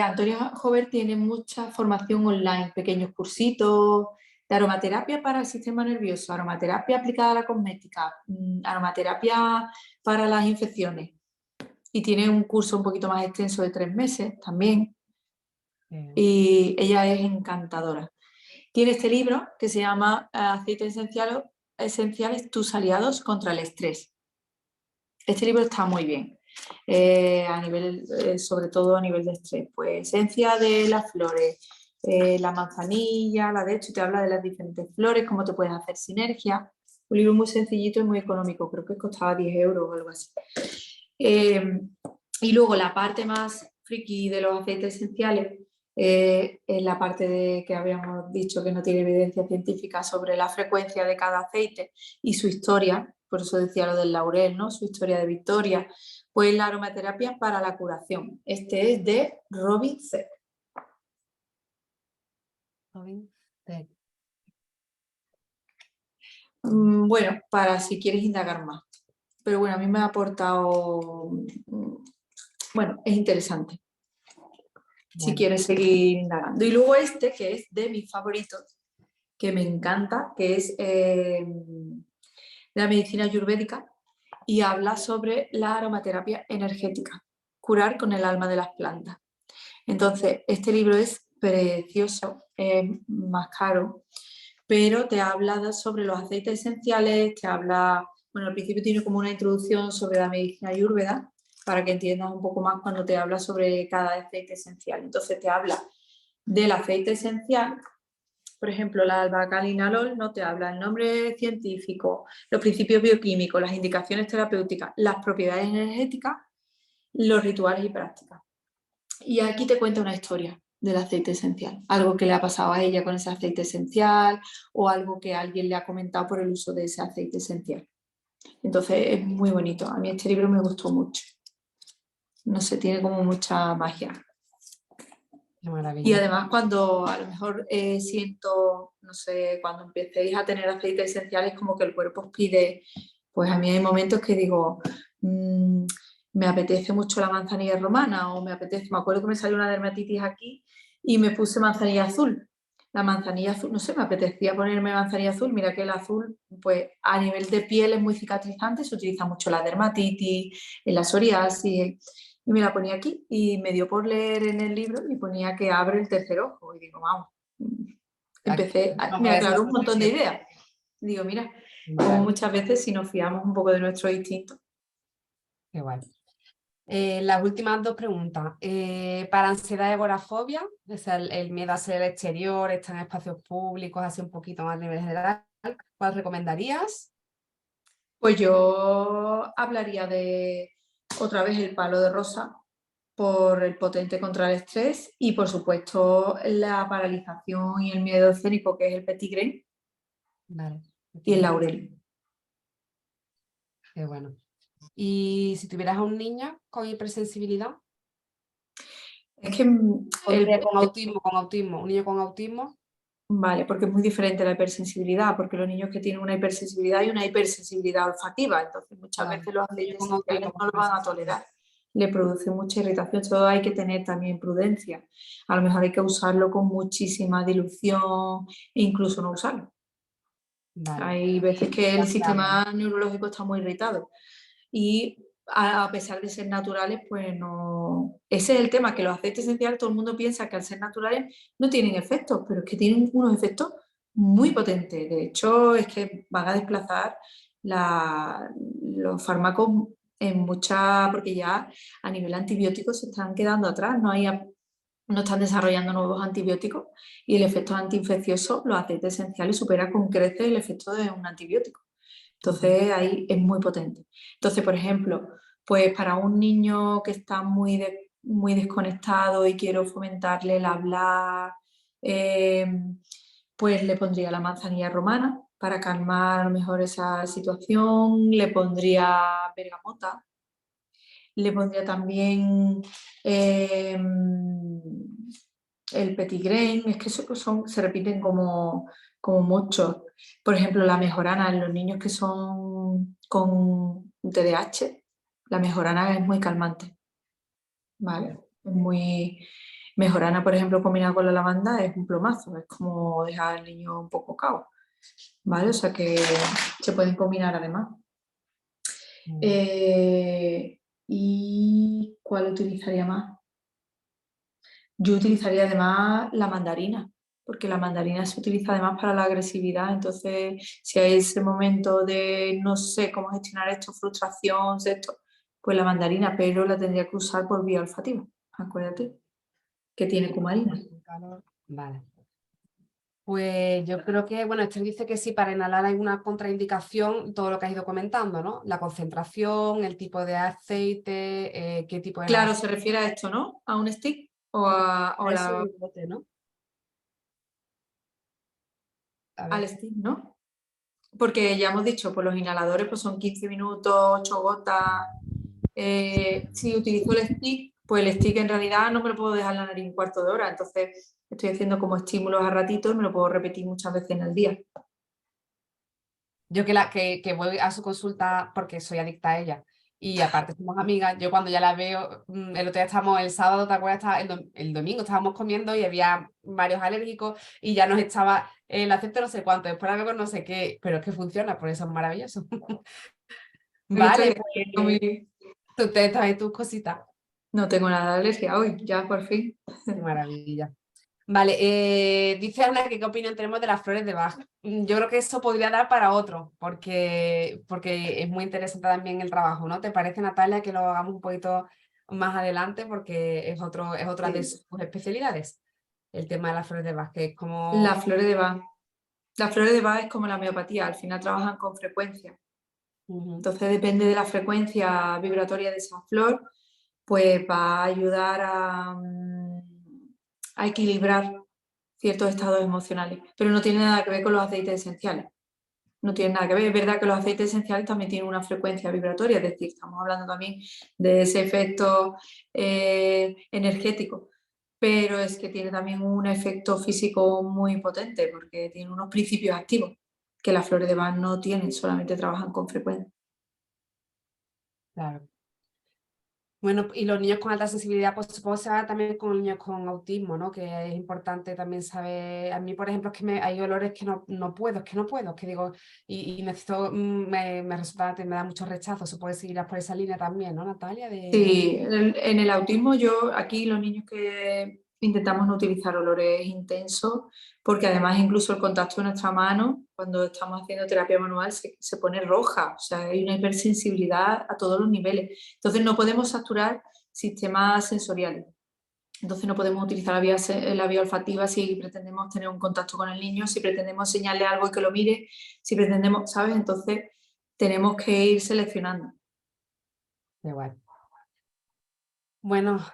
Antonia Jover tiene mucha formación online, pequeños cursitos de aromaterapia para el sistema nervioso, aromaterapia aplicada a la cosmética, aromaterapia para las infecciones. Y tiene un curso un poquito más extenso de 3 meses también. Y ella es encantadora. Tiene este libro que se llama Aceites esenciales, tus aliados contra el estrés. Este libro está muy bien, a nivel, sobre todo a nivel de estrés. Pues esencia de las flores, la manzanilla, de hecho te habla de las diferentes flores, cómo te puedes hacer sinergia. Un libro muy sencillito y muy económico, creo que costaba 10 euros o algo así. Y luego la parte más friki de los aceites esenciales es la parte de que habíamos dicho que no tiene evidencia científica sobre la frecuencia de cada aceite y su historia, por eso decía lo del laurel, ¿no? Su historia de victoria. Pues la aromaterapia para la curación. Este es de Robin Thicke. Bueno, para si quieres indagar más. Pero bueno, a mí me ha aportado, bueno, es interesante si Bueno, quieres seguir indagando. Y luego este, que es de mis favoritos, que me encanta, que es de la medicina ayurvédica y habla sobre la aromaterapia energética, curar con el alma de las plantas. Entonces, este libro es precioso, es más caro, pero te habla sobre los aceites esenciales, te habla, bueno, al principio tiene como una introducción sobre la medicina ayurveda, para que entiendas un poco más cuando te habla sobre cada aceite esencial. Entonces te habla del aceite esencial, por ejemplo, la albacalinalol, no te habla el nombre científico, los principios bioquímicos, las indicaciones terapéuticas, las propiedades energéticas, los rituales y prácticas. Y aquí te cuenta una historia del aceite esencial, algo que le ha pasado a ella con ese aceite esencial o algo que alguien le ha comentado por el uso de ese aceite esencial. Entonces es muy bonito. A mí este libro me gustó mucho. No sé, tiene como mucha magia. qué Y maravilla. además cuando a lo mejor siento, no sé, cuando empecéis a tener aceites esenciales como que el cuerpo os pide, pues a mí hay momentos que digo, me apetece mucho la manzanilla romana o me apetece, me acuerdo que me salió una dermatitis aquí y me puse manzanilla azul. La manzanilla azul, no sé, me apetecía ponerme manzanilla azul, mira que el azul, pues a nivel de piel es muy cicatrizante, se utiliza mucho la dermatitis, en la psoriasis, y me la ponía aquí y me dio por leer en el libro y ponía que abre el tercer ojo. Y digo, vamos, No me puede ser aclaró un otra montón de cosa. ideas. Digo, mira, como Maravilla, muchas veces si nos fiamos un poco de nuestro instinto. qué guay. Las últimas dos preguntas. Para ansiedad y agorafobia, o sea, el miedo a ser el exterior, estar en espacios públicos, así un poquito más a nivel general, ¿cuál recomendarías? Pues yo hablaría de otra vez el palo de rosa por el potente contra el estrés y por supuesto la paralización y el miedo escénico que es el petigrén Vale, y el laurel. qué bueno. Y si tuvieras a un niño con hipersensibilidad, Es que con autismo, un niño con autismo, vale, porque es muy diferente la hipersensibilidad, porque los niños que tienen una hipersensibilidad y una hipersensibilidad olfativa, entonces muchas claro, veces los un niño aceites con esenciales autismo no con lo van a hipersensibilidad. tolerar, le produce mucha irritación, todo hay que tener también prudencia. A lo mejor hay que usarlo con muchísima dilución e incluso no usarlo. Vale, Hay veces que el cambiarlo. sistema neurológico está muy irritado y a pesar de ser naturales, pues no... Ese es el tema, que los aceites esenciales todo el mundo piensa que al ser naturales no tienen efectos, pero es que tienen unos efectos muy potentes. De hecho, es que van a desplazar los fármacos en muchas, porque ya a nivel antibiótico se están quedando atrás, no están desarrollando nuevos antibióticos y el efecto antiinfeccioso, los aceites esenciales supera con creces el efecto de un antibiótico. Entonces ahí es muy potente. Entonces, por ejemplo, pues para un niño que está muy desconectado y quiero fomentarle el hablar, eh, pues le pondría la manzanilla romana para calmar a lo mejor esa situación, le pondría bergamota, le pondría también el petigrén, es que se repiten como muchos. Por ejemplo, la mejorana en los niños que son con TDAH, la mejorana es muy calmante, ¿vale? Es muy... Mejorana, por ejemplo, combinada con la lavanda es un plomazo, es como dejar al niño un poco cao, ¿vale? O sea que se pueden combinar además. ¿Y cuál utilizaría más? Yo utilizaría además la mandarina, porque la mandarina se utiliza además para la agresividad. Entonces, si hay ese momento de no sé cómo gestionar esto, frustración, esto, pues la mandarina, pero la tendría que usar por vía olfativa. Acuérdate que tiene cumarina. Vale. Pues yo creo que, bueno, Esther dice que sí, para inhalar hay una contraindicación, todo lo que has ido comentando, ¿no? La concentración, el tipo de aceite, qué tipo de Claro, gas. se refiere a esto, ¿no? ¿A un stick o Eso y el bote, ¿no? A al ver. stick, ¿no? Porque ya hemos dicho, pues los inhaladores pues son 15 minutos, 8 gotas. Si utilizo el stick, pues el stick en realidad no me lo puedo dejar en la nariz un cuarto de hora, entonces estoy haciendo como estímulos a ratitos y me lo puedo repetir muchas veces en el día. Yo que voy a su consulta porque soy adicta a ella y aparte somos amigas, yo cuando ya la veo, el otro día estábamos, el sábado, ¿te acuerdas? El domingo estábamos comiendo y había varios alérgicos y ya nos estaba el acepto no sé cuánto, después la veo con no sé qué, pero es que funciona, por eso es maravilloso. El otro Vale, día pues comí- tú te traes tus cositas. no tengo nada de alergia hoy, ya por fin. Qué maravilla. Vale, dice Ana que qué opinión tenemos de las flores de Bach. Yo creo que eso podría dar para otro, porque es muy interesante también el trabajo, ¿no? ¿Te parece, Natalia, que lo hagamos un poquito más adelante? Porque es otra de Sí. sus especialidades, el tema de las flores de Bach, que es como... Las flores de Bach. Las flores de Bach es como la homeopatía, al final trabajan con frecuencia. Ujú, Entonces depende de la frecuencia vibratoria de esa flor, pues va a ayudar a equilibrar ciertos estados emocionales. Pero no tiene nada que ver con los aceites esenciales. No tiene nada que ver. Es verdad que los aceites esenciales también tienen una frecuencia vibratoria, es decir, estamos hablando también de ese efecto energético, pero es que tiene también un efecto físico muy potente porque tiene unos principios activos que las flores de Bach no tienen, solamente trabajan con frecuencia. claro. Bueno, y los niños con alta sensibilidad, pues supongo que se va también con los niños con autismo, ¿no? Que es importante también saber. A mí, por ejemplo, es que hay olores que no puedo, es que no puedo, es que digo, y necesito, me resulta, me da mucho rechazo. Supongo que ir por esa línea también, ¿no, Natalia? Sí, en el autismo yo, aquí los niños que intentamos no utilizar olores intensos, porque además incluso el contacto de nuestra mano, cuando estamos haciendo terapia manual, se pone roja, o sea, hay una hipersensibilidad a todos los niveles. Entonces no podemos saturar sistemas sensoriales. Entonces no podemos utilizar la vía olfativa si pretendemos tener un contacto con el niño, si pretendemos enseñarle algo y que lo mire, si pretendemos, ¿sabes? Entonces tenemos que ir seleccionando. Igual. Bueno,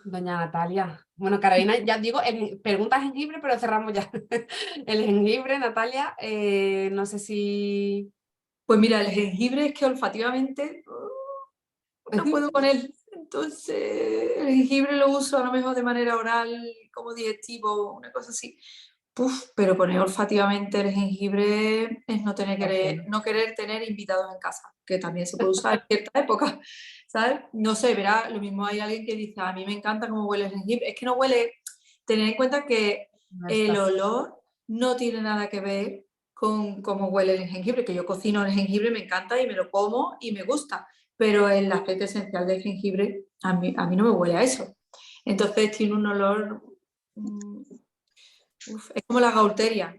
doña Natalia. Bueno, Carolina, ya digo, pregunta jengibre, pero cerramos ya. El jengibre, Natalia, no sé si... Pues mira, el jengibre es que olfativamente no puedo con él. Entonces, el jengibre lo uso a lo mejor de manera oral, como digestivo, una cosa así. Puf, pero poner olfativamente el jengibre es no querer tener invitados en casa, que también se puede usar en cierta época, ¿sabes? No sé, verá, lo mismo hay alguien que dice, a mí me encanta cómo huele el jengibre. Es que no huele, tener en cuenta que No el está. olor no tiene nada que ver con cómo huele el jengibre, que yo cocino el jengibre, me encanta y me lo como y me gusta, pero el aceite esencial del jengibre a mí no me huele a eso. Entonces tiene un olor, es como la gaulteria.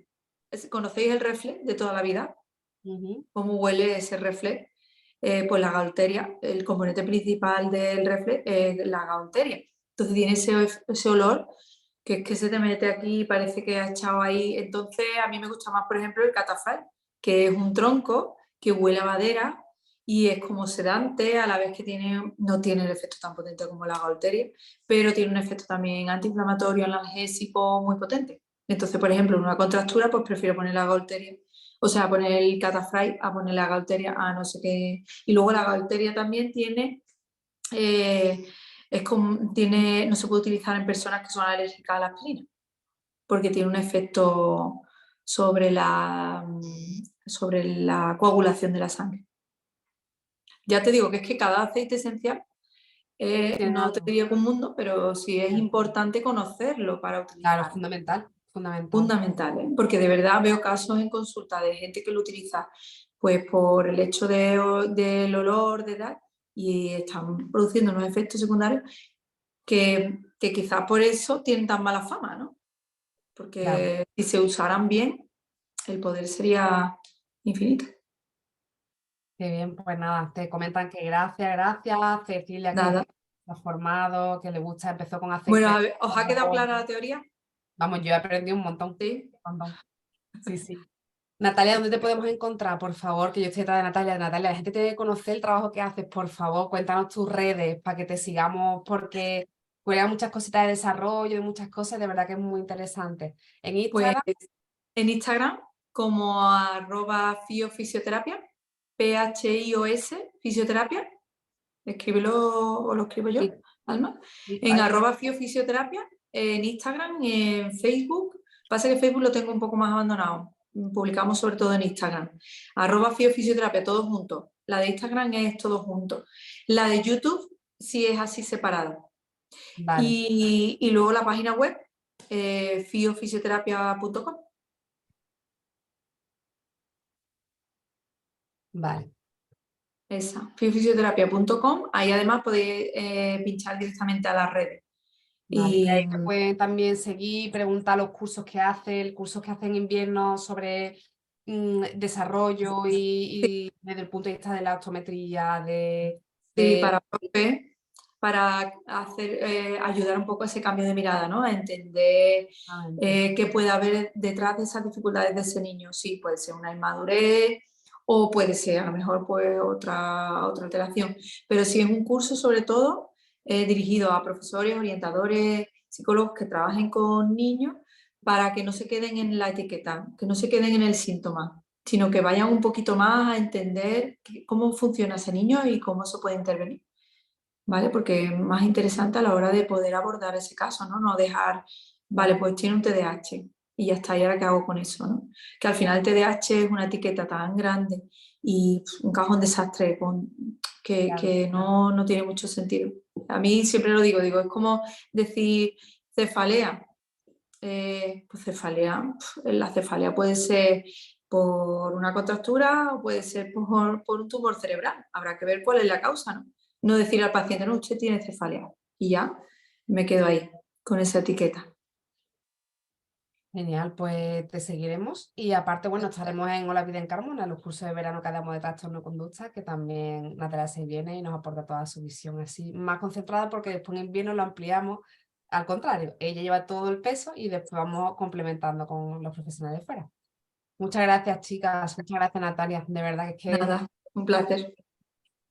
¿Conocéis el refle de toda la vida? Ujú. ¿Cómo huele ese refle? Pues la gaulteria, el componente principal del refle es la gaulteria. Entonces tiene ese olor que es que se te mete aquí y parece que ha echado ahí. Entonces a mí me gusta más, por ejemplo, el catafal, que es un tronco que huele a madera y es como sedante, a la vez que no tiene el efecto tan potente como la gaulteria, pero tiene un efecto también antiinflamatorio, analgésico muy potente. Entonces, por ejemplo, en una contractura, pues prefiero poner la gaulteria, o sea, poner el catafly a poner la gaulteria a no sé qué. Y luego la gaulteria también eh, no se puede utilizar en personas que son alérgicas a la aspirina, porque tiene un efecto sobre la coagulación de la sangre. Ya te digo que es que cada aceite esencial, Tiene no te algo. diría que un mundo, pero sí es importante conocerlo para Claro, utilizarlo. fundamental, fundamental. Fundamental, ¿eh? Porque de verdad veo casos en consulta de gente que lo utiliza pues por el hecho del olor, de edad, y están produciendo unos efectos secundarios que quizás por eso tienen tan mala fama, ¿no? Claro. Porque si se usaran bien, el poder sería infinito. Qué bien, pues nada, te comentan que gracias, Cecilia Nada. que se ha formado, que le gusta, empezó con Bueno, a aceite. ver, ¿os ha quedado clara la teoría? Vamos, yo he aprendido un montón, Sí. un montón. Sí, sí. Natalia, ¿dónde te podemos encontrar? Por favor, que yo estoy detrás de Natalia. Natalia, la gente tiene que conocer el trabajo que haces, por favor, cuéntanos tus redes para que te sigamos, porque cuelga muchas cositas de desarrollo y muchas cosas, de verdad que es muy interesante. En Pues Instagram, en Instagram como @fiofisioterapia, PHIOS, fisioterapia, escríbelo o lo escribo yo, sí, Alma, sí, en ahí lo tengo. @fiofisioterapia, en Instagram y en Facebook. Pasa que Facebook lo tengo un poco más abandonado, publicamos sobre todo en Instagram. @fiofisioterapia, todos juntos. La de Instagram es todo junto. La de YouTube sí es así separada. Vale, Y luego la página web, fiofisioterapia.com. vale. Esa, fiofisioterapia.com. Ahí además podéis pinchar directamente a las redes. Vale, y Y ahí te pueden también seguir, preguntar los cursos que hace, el curso que hace en invierno sobre desarrollo y desde el punto de vista de la optometría, sí, de- para profe, para ayudar un poco a ese cambio de mirada, ¿no? A entender qué puede haber detrás de esas dificultades de ese niño. Sí, puede ser una inmadurez o puede ser a lo mejor pues otra alteración. Pero sí es un curso sobre todo dirigido a profesores, orientadores, psicólogos que trabajen con niños para que no se queden en la etiqueta, que no se queden en el síntoma, sino que vayan un poquito más a entender cómo funciona ese niño y cómo se puede intervenir, ¿vale? Porque es más interesante a la hora de poder abordar ese caso, ¿no? No dejar, vale, pues tiene un TDAH y ya está, ¿y ahora qué hago con eso, no? Que al final el TDAH es una etiqueta tan grande y un cajón desastre Claro. que no tiene mucho sentido. A mí siempre lo digo, es como decir cefalea. Pues cefalea, la cefalea puede ser por una contractura o puede ser por un tumor cerebral. Habrá que ver cuál es la causa, ¿no? No decir al paciente, no, usted tiene cefalea. Y ya me quedo ahí con esa etiqueta. Genial, pues te seguiremos y aparte, bueno, estaremos en Hola Vida en Carmona, los cursos de verano que damos de trastorno de conducta, que también Natalia se viene y nos aporta toda su visión así, más concentrada porque después en invierno lo ampliamos, al contrario, ella lleva todo el peso y después vamos complementando con los profesionales fuera. Muchas gracias, chicas, muchas gracias, Natalia, de verdad que es que Nada, un placer.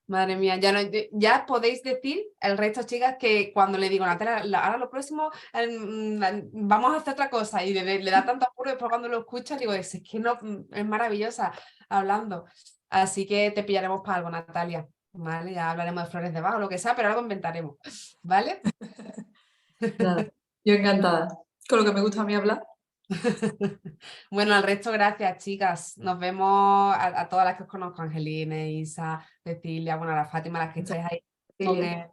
madre mía, ya, no, ya podéis decir el resto, chicas, que cuando le digo, Natalia, ahora lo próximo, vamos a hacer otra cosa, y le da tanto apuro, y después cuando lo escucha, digo, es que no, es maravillosa hablando. Así que te pillaremos para algo, Natalia, ¿vale? Ya hablaremos de flores de Bach o lo que sea, pero algo inventaremos, ¿vale? Nada, yo encantada. Con lo que me gusta a mí hablar. Bueno, al resto, gracias, chicas. Nos vemos a todas las que os conozco, Angelina, Isa, Cecilia, bueno, a la Fátima, las que estáis ahí con Cecilia.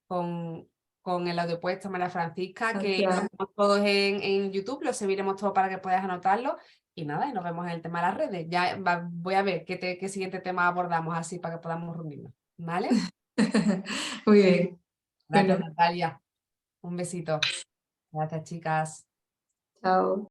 con, con el audio puesto, María Francisca, que nos Gracias. vemos todos en YouTube, lo subiremos todo para que puedas anotarlo. Y nada, y nos vemos en el tema de las redes. Ya voy a ver qué siguiente tema abordamos así para que podamos reunirnos. ¿Vale? Muy bien. Gracias, Bueno, Natalia. Un besito. Gracias, chicas. chao.